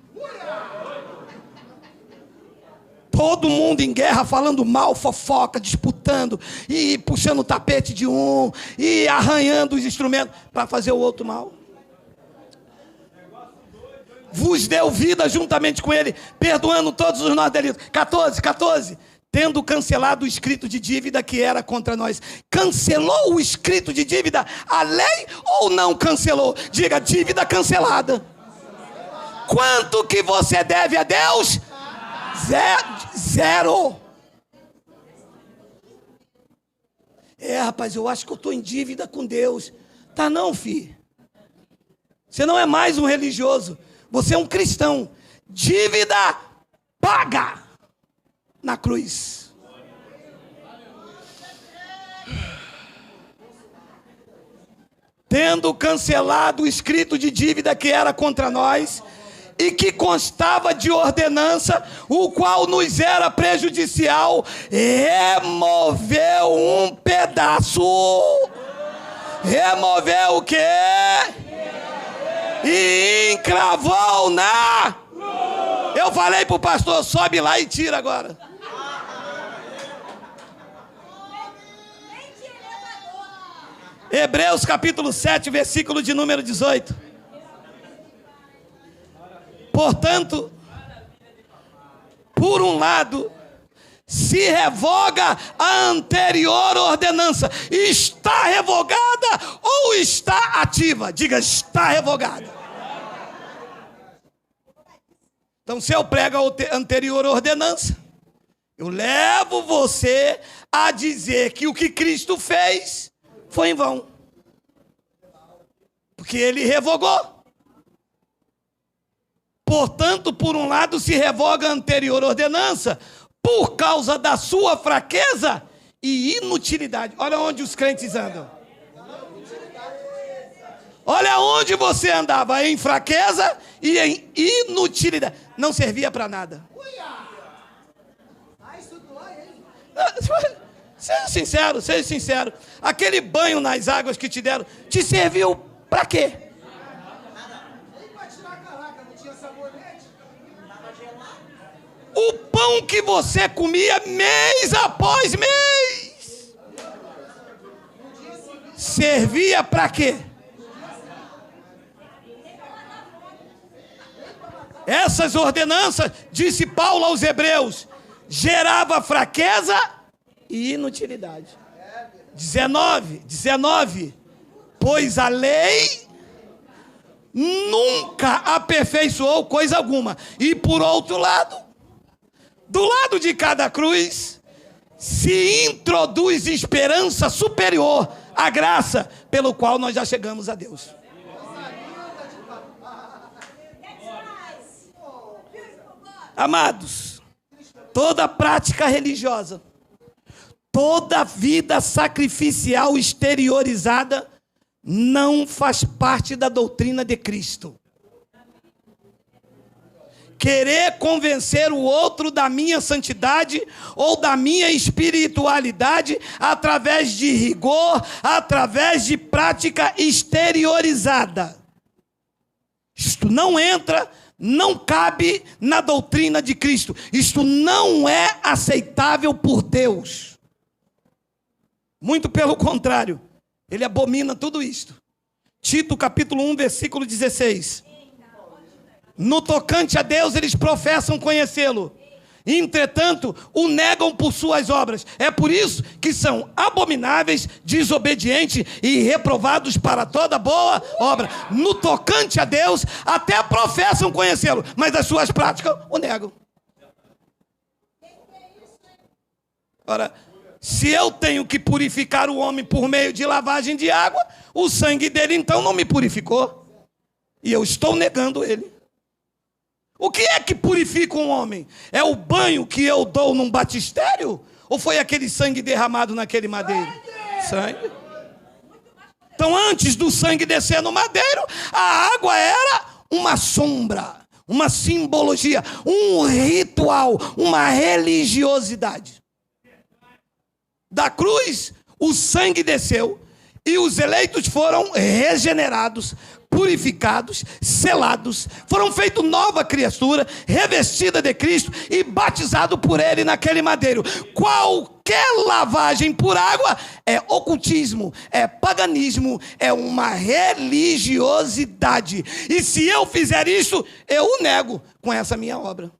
Todo mundo em guerra, falando mal, fofoca, disputando, e puxando o tapete de um, e arranhando os instrumentos, para fazer o outro mal. Vos deu vida juntamente com ele, perdoando todos os nossos delitos. 14. Tendo cancelado o escrito de dívida que era contra nós. Cancelou o escrito de dívida, a lei, ou não cancelou? Diga, dívida cancelada. Quanto que você deve a Deus? Zero. Rapaz, eu acho que eu estou em dívida com Deus. Tá não, filho. Você não é mais um religioso. Você é um cristão. Dívida paga na cruz. Tendo cancelado o escrito de dívida que era contra nós, e que constava de ordenança, o qual nos era prejudicial, removeu um pedaço. Removeu o quê? E encravou na... Eu falei pro pastor, sobe lá e tira agora. Hebreus capítulo 7, versículo de número 18. Portanto, por um lado, se revoga a anterior ordenança. Está revogada ou está ativa? Diga, está revogada. Então, se eu prego a anterior ordenança, eu levo você a dizer que o que Cristo fez foi em vão. Porque ele revogou. Portanto, por um lado, se revoga a anterior ordenança por causa da sua fraqueza e inutilidade. Olha onde os crentes andam. Olha onde você andava, em fraqueza e em inutilidade. Não servia para nada. Seja sincero. Aquele banho nas águas que te deram, te serviu para quê? O pão que você comia mês após mês servia para quê? Essas ordenanças, disse Paulo aos Hebreus, gerava fraqueza e inutilidade. 19. Pois a lei nunca aperfeiçoou coisa alguma. E por outro lado, do lado de cada cruz, se introduz esperança superior à graça pelo qual nós já chegamos a Deus. Amados, toda prática religiosa, toda vida sacrificial exteriorizada não faz parte da doutrina de Cristo. Querer convencer o outro da minha santidade ou da minha espiritualidade através de rigor, através de prática exteriorizada. Isto não entra, não cabe na doutrina de Cristo. Isto não é aceitável por Deus. Muito pelo contrário, ele abomina tudo isto. Tito capítulo 1, versículo 16. No tocante a Deus, eles professam conhecê-lo. Entretanto, o negam por suas obras. É por isso que são abomináveis, desobedientes e reprovados para toda boa obra. No tocante a Deus, até professam conhecê-lo, mas as suas práticas o negam. Ora, se eu tenho que purificar o homem por meio de lavagem de água, o sangue dele então não me purificou. E eu estou negando ele. O que é que purifica um homem? É o banho que eu dou num batistério? Ou foi aquele sangue derramado naquele madeiro? Sangue. Então, antes do sangue descer no madeiro, a água era uma sombra, uma simbologia, um ritual, uma religiosidade. Da cruz, o sangue desceu e os eleitos foram regenerados, purificados, selados, foram feitos nova criatura, revestida de Cristo e batizado por Ele naquele madeiro. Qualquer lavagem por água é ocultismo, é paganismo, é uma religiosidade. E se eu fizer isso, eu o nego com essa minha obra.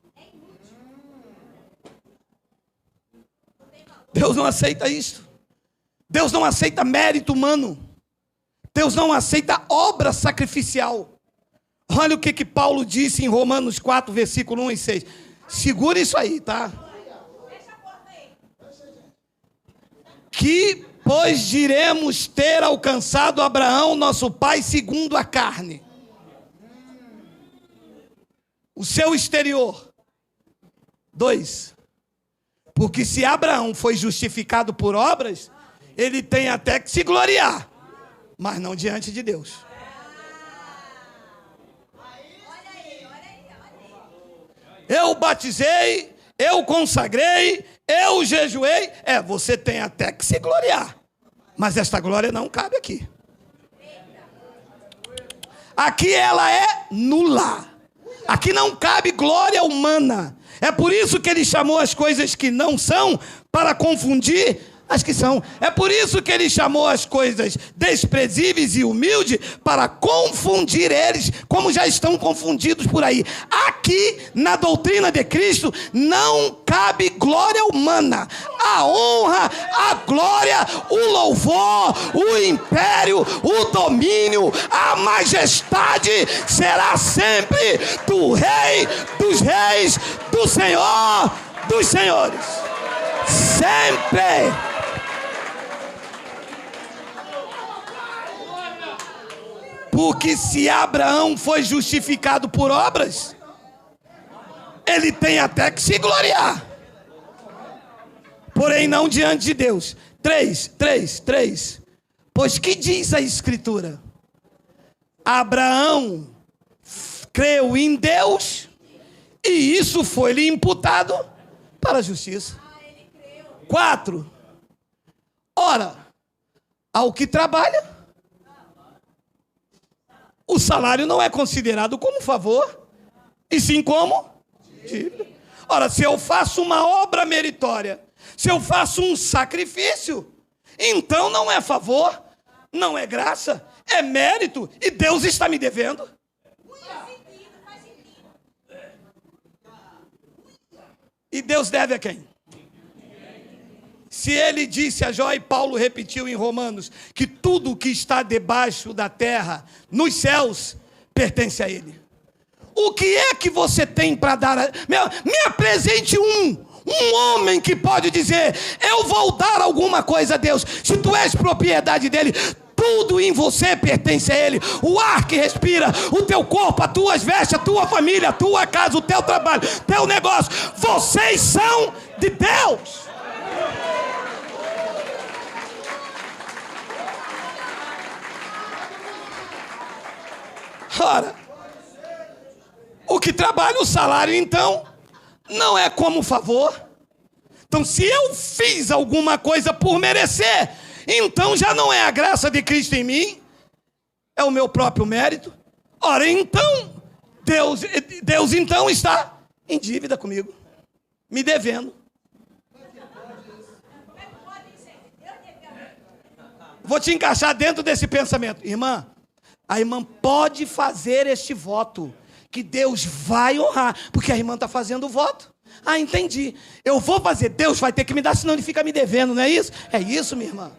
Deus não aceita isso. Deus não aceita mérito humano. Deus não aceita obra sacrificial. Olha o que Paulo disse em Romanos 4, versículo 1 e 6. Segura isso aí, tá? Que, pois, diremos ter alcançado Abraão, nosso pai, segundo a carne. O seu exterior. 2. Porque se Abraão foi justificado por obras, ele tem até que se gloriar, mas não diante de Deus. Eu batizei, eu consagrei, eu jejuei. Você tem até que se gloriar, mas esta glória não cabe aqui. Aqui ela é nula. Aqui não cabe glória humana. É por isso que ele chamou as coisas que não são para confundir as que são. É por isso que ele chamou as coisas desprezíveis e humildes para confundir eles, como já estão confundidos por aí. Aqui, na doutrina de Cristo, não cabe glória humana. A honra, a glória, o louvor, o império, o domínio, a majestade será sempre do Rei dos Reis, do Senhor dos Senhores. Sempre. Porque se Abraão foi justificado por obras, ele tem até que se gloriar, porém não diante de Deus. 3. Pois que diz a Escritura? Abraão creu em Deus e isso foi-lhe imputado para a justiça. 4. Ora, ao que trabalha, o salário não é considerado como favor, e sim como dívida. Ora, se eu faço uma obra meritória, se eu faço um sacrifício, então não é favor, não é graça, é mérito, e Deus está me devendo. E Deus deve a quem? Se ele disse a Jó, e Paulo repetiu em Romanos, que tudo que está debaixo da terra, nos céus, pertence a ele. O que é que você tem para dar? Me apresente um homem que pode dizer, eu vou dar alguma coisa a Deus. Se tu és propriedade dele, tudo em você pertence a ele. O ar que respira, o teu corpo, as tuas vestes, a tua família, a tua casa, o teu trabalho, teu negócio, vocês são de Deus. Ora, o que trabalha o salário, então, não é como favor. Então, se eu fiz alguma coisa por merecer, então já não é a graça de Cristo em mim, é o meu próprio mérito. Ora, então, Deus então está em dívida comigo, me devendo. Vou te encaixar dentro desse pensamento, irmã. A irmã pode fazer este voto, que Deus vai honrar, porque a irmã está fazendo o voto. Ah, entendi. Eu vou fazer, Deus vai ter que me dar, senão ele fica me devendo, não é isso? É isso, minha irmã.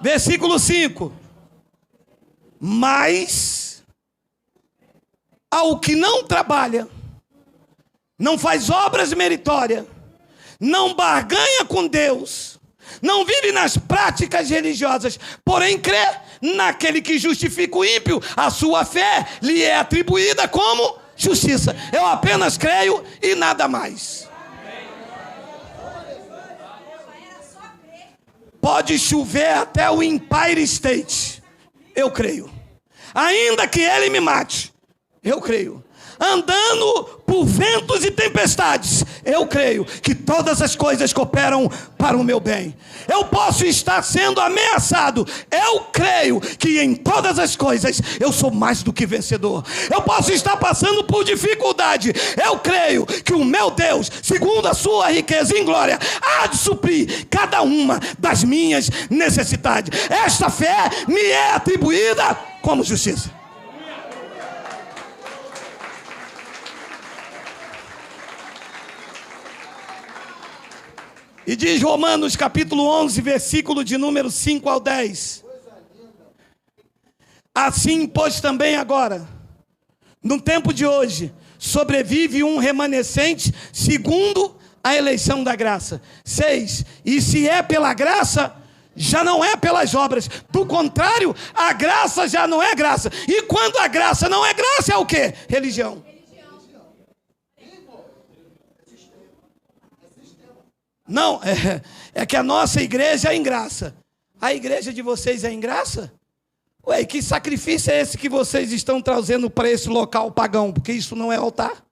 Versículo 5. Mas ao que não trabalha, não faz obras meritórias, não barganha com Deus, não vive nas práticas religiosas, porém crê naquele que justifica o ímpio, a sua fé lhe é atribuída como justiça. Eu apenas creio e nada mais. Pode chover até o Empire State, eu creio. Ainda que ele me mate, eu creio. Andando por ventos e tempestades, eu creio que todas as coisas cooperam para o meu bem. Eu posso estar sendo ameaçado, eu creio que em todas as coisas eu sou mais do que vencedor. Eu posso estar passando por dificuldade, eu creio que o meu Deus, segundo a sua riqueza em glória, há de suprir cada uma das minhas necessidades. Esta fé me é atribuída como justiça. E diz Romanos capítulo 11, versículo de número 5 ao 10. Assim, pois, também agora, no tempo de hoje, sobrevive um remanescente segundo a eleição da graça. 6. E se é pela graça, já não é pelas obras. Do contrário, a graça já não é graça. E quando a graça não é graça, é o quê? Religião. Não, é que a nossa igreja é em graça. A igreja de vocês é em graça? Ué, que sacrifício é esse que vocês estão trazendo para esse local pagão? Porque isso não é altar.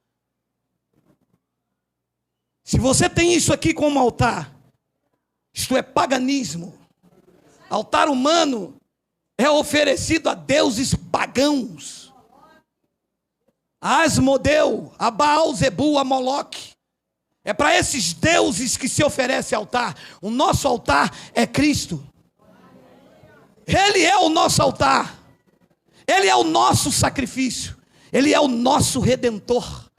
Se você tem isso aqui como altar, isto é paganismo. Altar humano é oferecido a deuses pagãos. A Asmodeu, a Baal, Zebu, a Moloque. É para esses deuses que se oferece altar. O nosso altar é Cristo. Ele é o nosso altar. Ele é o nosso sacrifício. Ele é o nosso redentor.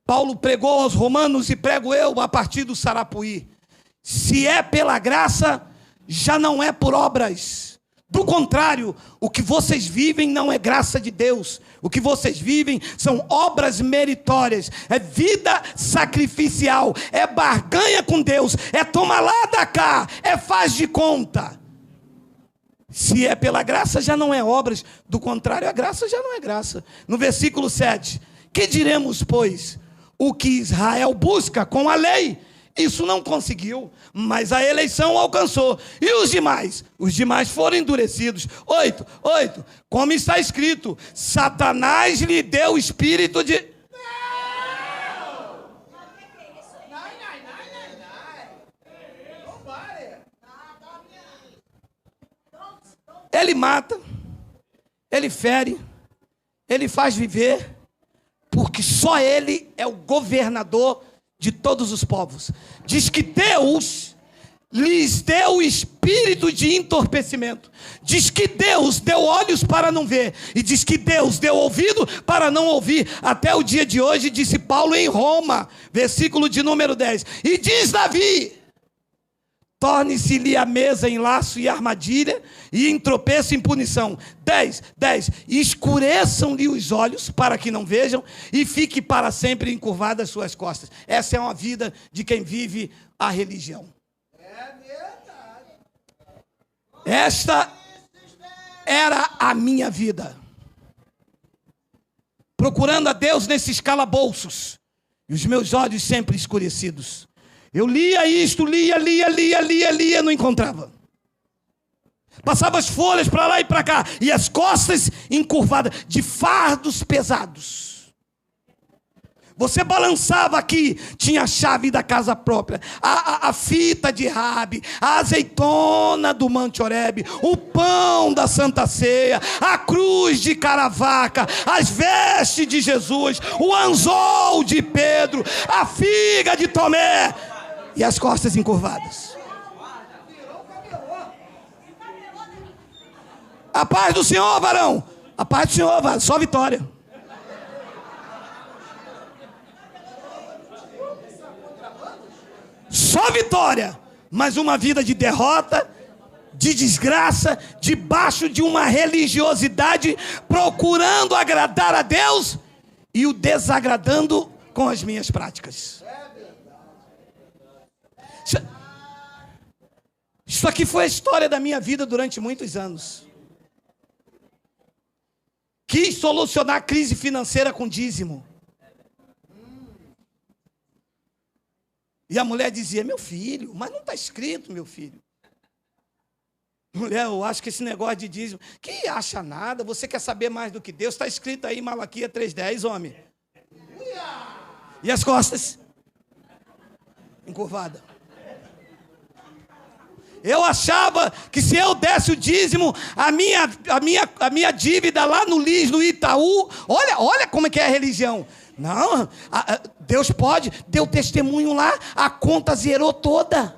Paulo pregou aos romanos e prego eu a partir do Sarapuí. Se é pela graça, já não é por obras. Do contrário, o que vocês vivem não é graça de Deus. O que vocês vivem são obras meritórias. É vida sacrificial. É barganha com Deus. É toma lá da cá. É faz de conta. Se é pela graça, já não é obras. Do contrário, a graça já não é graça. No versículo 7. Que diremos, pois? O que Israel busca com a lei, isso não conseguiu, mas a eleição alcançou. E os demais? Os demais foram endurecidos. 8. Como está escrito, Satanás lhe deu o espírito de... Ele mata, ele fere, ele faz viver, porque só ele é o governador de todos os povos. Diz que Deus lhes deu o espírito de entorpecimento. Diz que Deus deu olhos para não ver. E diz que Deus deu ouvido para não ouvir. Até o dia de hoje, disse Paulo em Roma, versículo de número 10. E diz Davi: torne-se-lhe a mesa em laço e armadilha, e em tropeço em punição. 10. Escureçam-lhe os olhos para que não vejam, e fique para sempre encurvadas as suas costas. Essa é uma vida de quem vive a religião. Esta era a minha vida. Procurando a Deus nesses calabouços, e os meus olhos sempre escurecidos. Eu lia isto, lia, não encontrava. Passava as folhas para lá e para cá, e as costas encurvadas, de fardos pesados. Você balançava aqui, tinha a chave da casa própria, a fita de Rabi, a azeitona do Monte Horebe, o pão da Santa Ceia, a cruz de Caravaca, as vestes de Jesus, o anzol de Pedro, a figa de Tomé, e as costas encurvadas. A paz do Senhor, varão. A paz do Senhor, varão. Só vitória. Só vitória. Mas uma vida de derrota, de desgraça, debaixo de uma religiosidade, procurando agradar a Deus e o desagradando com as minhas práticas. Isso aqui foi a história da minha vida durante muitos anos. quis solucionar a crise financeira com dízimo. E a mulher dizia: meu filho, mas não está escrito, meu filho. Mulher, eu acho que esse negócio de dízimo, que acha nada, você quer saber mais do que Deus, está escrito aí em Malaquias 3:10, homem. E as costas? Encurvada. Eu achava que se eu desse o dízimo, a minha dívida lá no Lis, no Itaú, olha como é que é a religião. Não, Deus pode, deu testemunho lá, a conta zerou toda.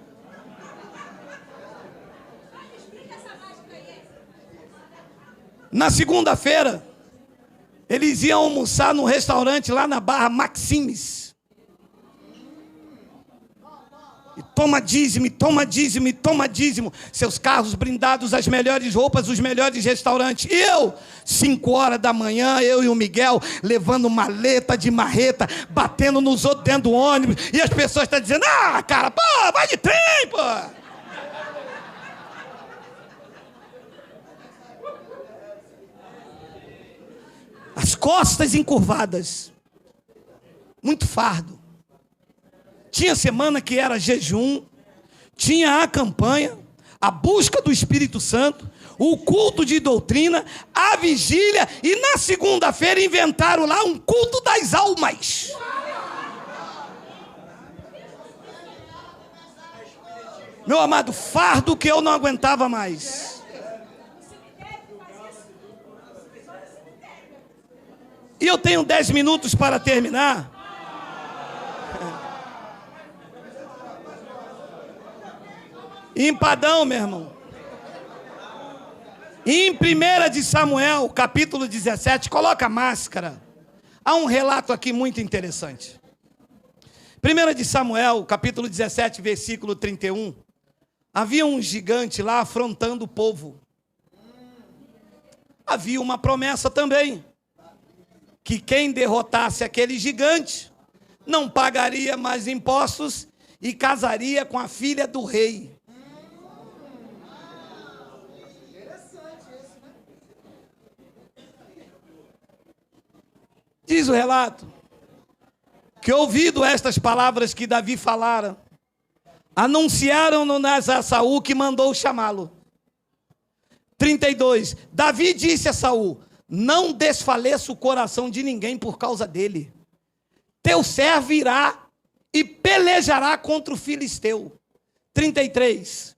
Na segunda-feira, eles iam almoçar no restaurante lá na Barra Maximes. E toma dízimo, e toma dízimo, e toma dízimo. Seus carros blindados, as melhores roupas, os melhores restaurantes. E eu, 5 horas da manhã, eu e o Miguel, levando maleta de marreta, batendo nos outros dentro do ônibus. E as pessoas estão dizendo: ah, cara, pô, vai de trem, pô. As costas encurvadas. Muito fardo. Tinha semana que era jejum, tinha a campanha, a busca do Espírito Santo, o culto de doutrina, a vigília, e na segunda-feira inventaram lá um culto das almas. Meu amado, fardo que eu não aguentava mais. E eu tenho 10 minutos para terminar. Empadão, meu irmão. Em 1 de Samuel, capítulo 17, coloca a máscara. Há um relato aqui muito interessante. 1 de Samuel, capítulo 17, versículo 31. Havia um gigante lá afrontando o povo. Havia uma promessa também, que quem derrotasse aquele gigante não pagaria mais impostos e casaria com a filha do rei. Diz o relato que, ouvido estas palavras que Davi falara, anunciaram-no a Saul, que mandou chamá-lo. 32. Davi disse a Saul: não desfaleça o coração de ninguém por causa dele. Teu servo irá e pelejará contra o filisteu. 33.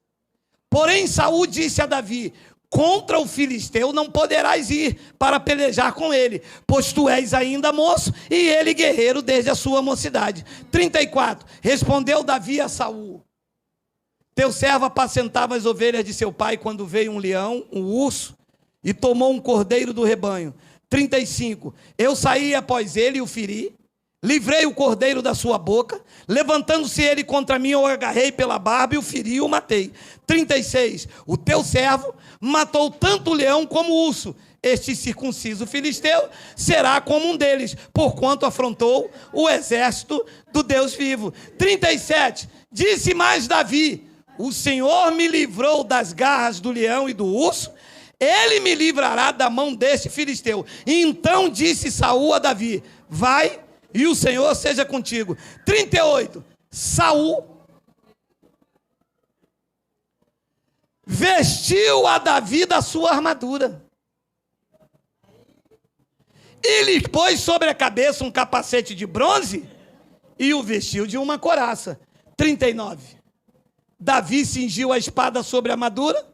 Porém Saul disse a Davi: contra o filisteu não poderás ir para pelejar com ele, pois tu és ainda moço e ele guerreiro desde a sua mocidade. 34. Respondeu Davi a Saul: teu servo apacentava as ovelhas de seu pai quando veio um leão, um urso, e tomou um cordeiro do rebanho. 35. Eu saí após ele e o feri, livrei o cordeiro da sua boca, levantando-se ele contra mim, eu o agarrei pela barba e o feri e o matei. 36. O teu servo matou tanto o leão como o urso. Este circunciso filisteu será como um deles, porquanto afrontou o exército do Deus vivo. 37. Disse mais Davi: o Senhor me livrou das garras do leão e do urso, ele me livrará da mão deste filisteu. Então disse Saul a Davi: vai, e o Senhor seja contigo. 38. Saul vestiu a Davi da sua armadura e lhe pôs sobre a cabeça um capacete de bronze e o vestiu de uma couraça. 39. Davi cingiu a espada sobre a armadura,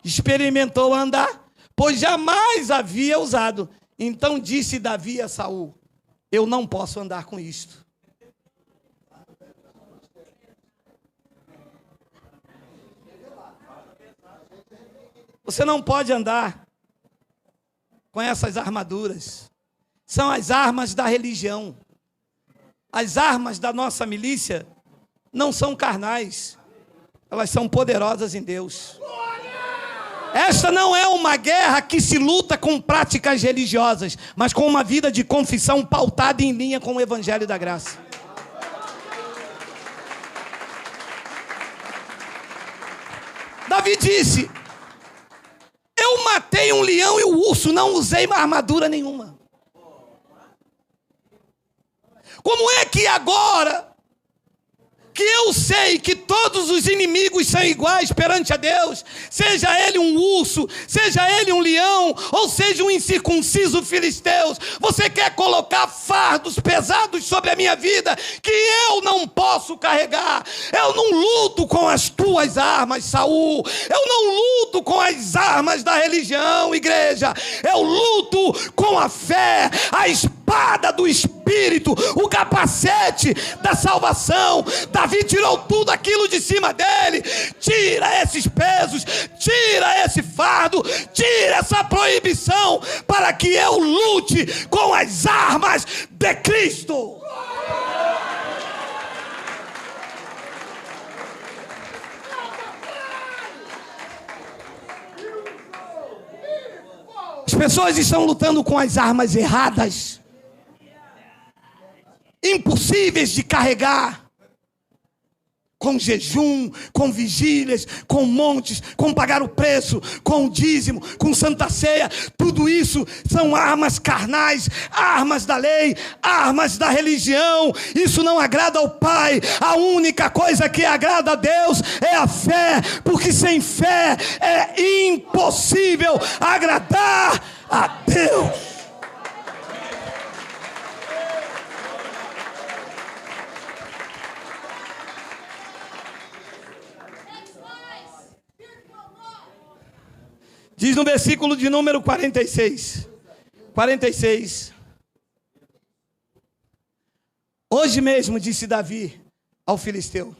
experimentou andar, pois jamais havia usado. Então disse Davi a Saul: eu não posso andar com isto. Você não pode andar com essas armaduras. São as armas da religião. As armas da nossa milícia não são carnais. Elas são poderosas em Deus. Esta não é uma guerra que se luta com práticas religiosas, mas com uma vida de confissão pautada em linha com o Evangelho da Graça. Davi disse: eu matei peguei um leão e o urso, não usei armadura nenhuma. Como é que agora que eu sei que todos os inimigos são iguais perante a Deus, seja ele um urso, seja ele um leão, ou seja um incircunciso filisteu, você quer colocar fardos pesados sobre a minha vida, que eu não posso carregar? Eu não luto com as tuas armas, Saul, eu não luto com as armas da religião, igreja, eu luto com a fé, a espada do Espírito, o capacete da salvação. Davi tirou tudo aquilo de cima dele. Tira esses pesos, tira esse fardo, tira essa proibição, para que eu lute com as armas de Cristo. As pessoas estão lutando com as armas erradas, impossíveis de carregar, com jejum, com vigílias, com montes, com pagar o preço, com o dízimo, com santa ceia. Tudo isso são armas carnais, armas da lei, armas da religião. Isso não agrada ao Pai. A única coisa que agrada a Deus é a fé, porque sem fé é impossível agradar a Deus. Diz no versículo de número 46. Hoje mesmo, disse Davi ao filisteu: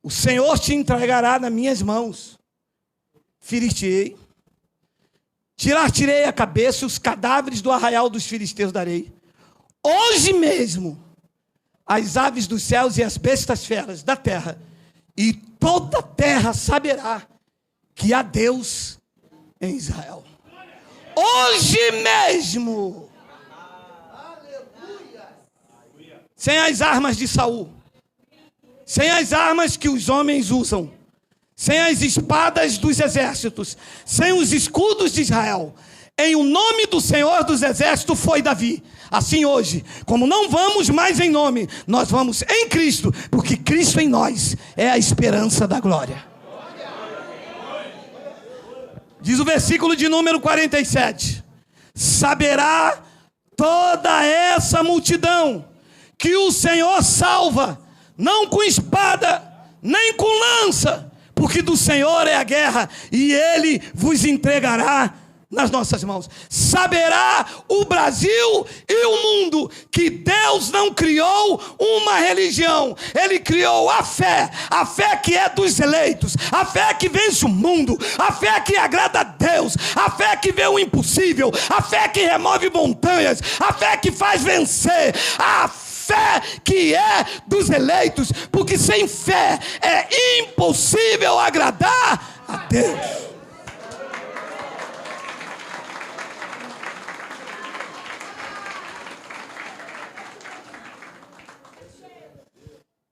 o Senhor te entregará nas minhas mãos. Ferir-te-ei, tirar-te-ei a cabeça, os cadáveres do arraial dos filisteus darei. Hoje mesmo, as aves dos céus e as bestas feras da terra, e toda a terra saberá que há Deus em Israel. Hoje mesmo. Sem as armas de Saul, sem as armas que os homens usam, sem as espadas dos exércitos, sem os escudos de Israel, em o nome do Senhor dos exércitos foi Davi. Assim hoje, como não vamos mais em nome, nós vamos em Cristo, porque Cristo em nós é a esperança da glória. Diz o versículo de número 47. Saberá toda essa multidão que o Senhor salva, não com espada, nem com lança, porque do Senhor é a guerra, e Ele vos entregará nas nossas mãos. Saberá o Brasil e o mundo que Deus não criou uma religião, Ele criou a fé que é dos eleitos, a fé que vence o mundo, a fé que agrada a Deus, a fé que vê o impossível, a fé que remove montanhas, a fé que faz vencer, a fé que é dos eleitos, porque sem fé é impossível agradar a Deus.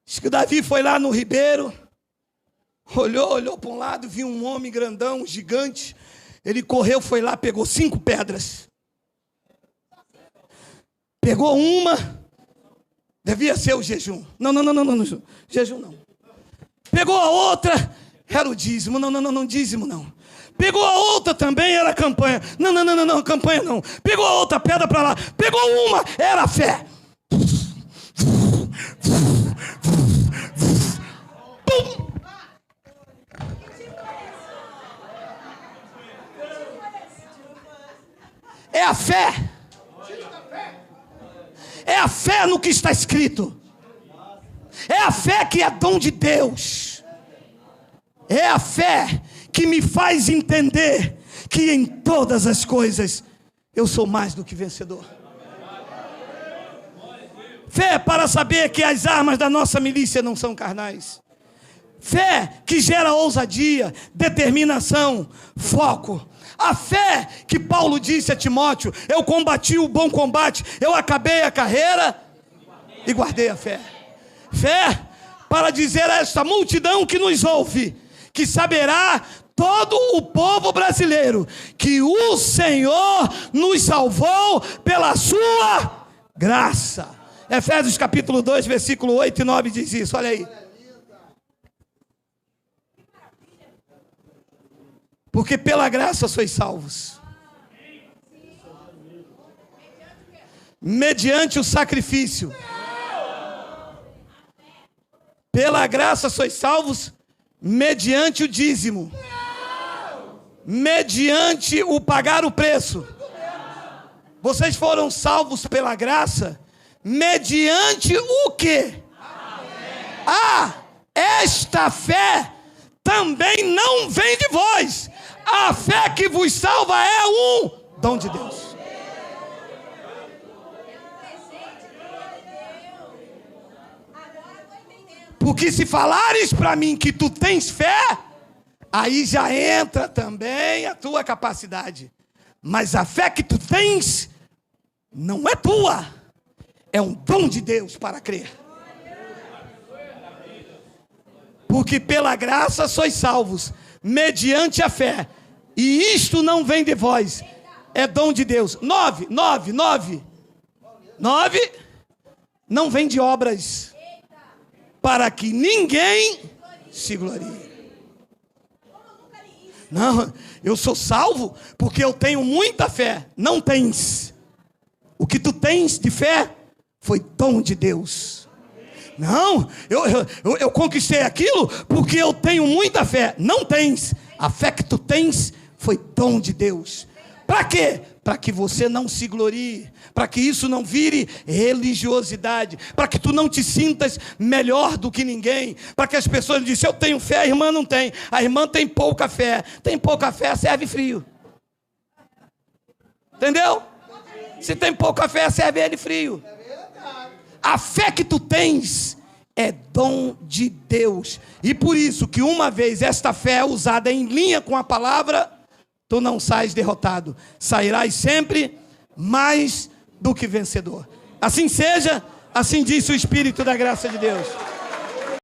Diz que Davi foi lá no ribeiro, olhou para um lado, viu um homem grandão, gigante. Ele correu, foi lá, pegou 5 pedras. Pegou uma, devia ser o jejum. Não, jejum não. Pegou a outra, era o dízimo. Não, dízimo não. Pegou a outra também, era a campanha. Não, campanha não. Pegou a outra pedra para lá. Pegou uma, era a fé. Pum! É a fé. É a fé no que está escrito. É a fé que é dom de Deus. É a fé que me faz entender que em todas as coisas eu sou mais do que vencedor. Fé para saber que as armas da nossa milícia não são carnais. Fé que gera ousadia, determinação, foco. A fé que Paulo disse a Timóteo: eu combati o bom combate, eu acabei a carreira e guardei a fé. Fé para dizer a esta multidão que nos ouve, que saberá todo o povo brasileiro, que o Senhor nos salvou pela sua graça. Efésios capítulo 2, versículo 8 e 9 diz isso, olha aí. Porque pela graça sois salvos, mediante o sacrifício. Pela graça sois salvos, mediante o dízimo, mediante o pagar o preço. Vocês foram salvos pela graça, mediante o quê? Esta fé também não vem de vós. A fé que vos salva é um dom de Deus. Porque se falares para mim que tu tens fé, aí já entra também a tua capacidade. Mas a fé que tu tens não é tua, é um dom de Deus para crer. Porque pela graça sois salvos, mediante a fé. E isto não vem de vós, é dom de Deus. 9, não vem de obras, para que ninguém se glorie. Não, eu sou salvo porque eu tenho muita fé. Não tens. O que tu tens de fé foi dom de Deus. Não, eu conquistei aquilo porque eu tenho muita fé. Não tens. A fé que tu tens foi dom de Deus. Para quê? Para que você não se glorie, para que isso não vire religiosidade, para que tu não te sintas melhor do que ninguém, para que as pessoas dizem, eu tenho fé, a irmã não tem. A irmã tem pouca fé. Tem pouca fé, serve frio. Entendeu? Se tem pouca fé, serve ele frio. A fé que tu tens é dom de Deus. E por isso que uma vez esta fé usada em linha com a palavra, tu não sais derrotado. Sairás sempre mais do que vencedor. Assim seja, assim disse o Espírito da graça de Deus.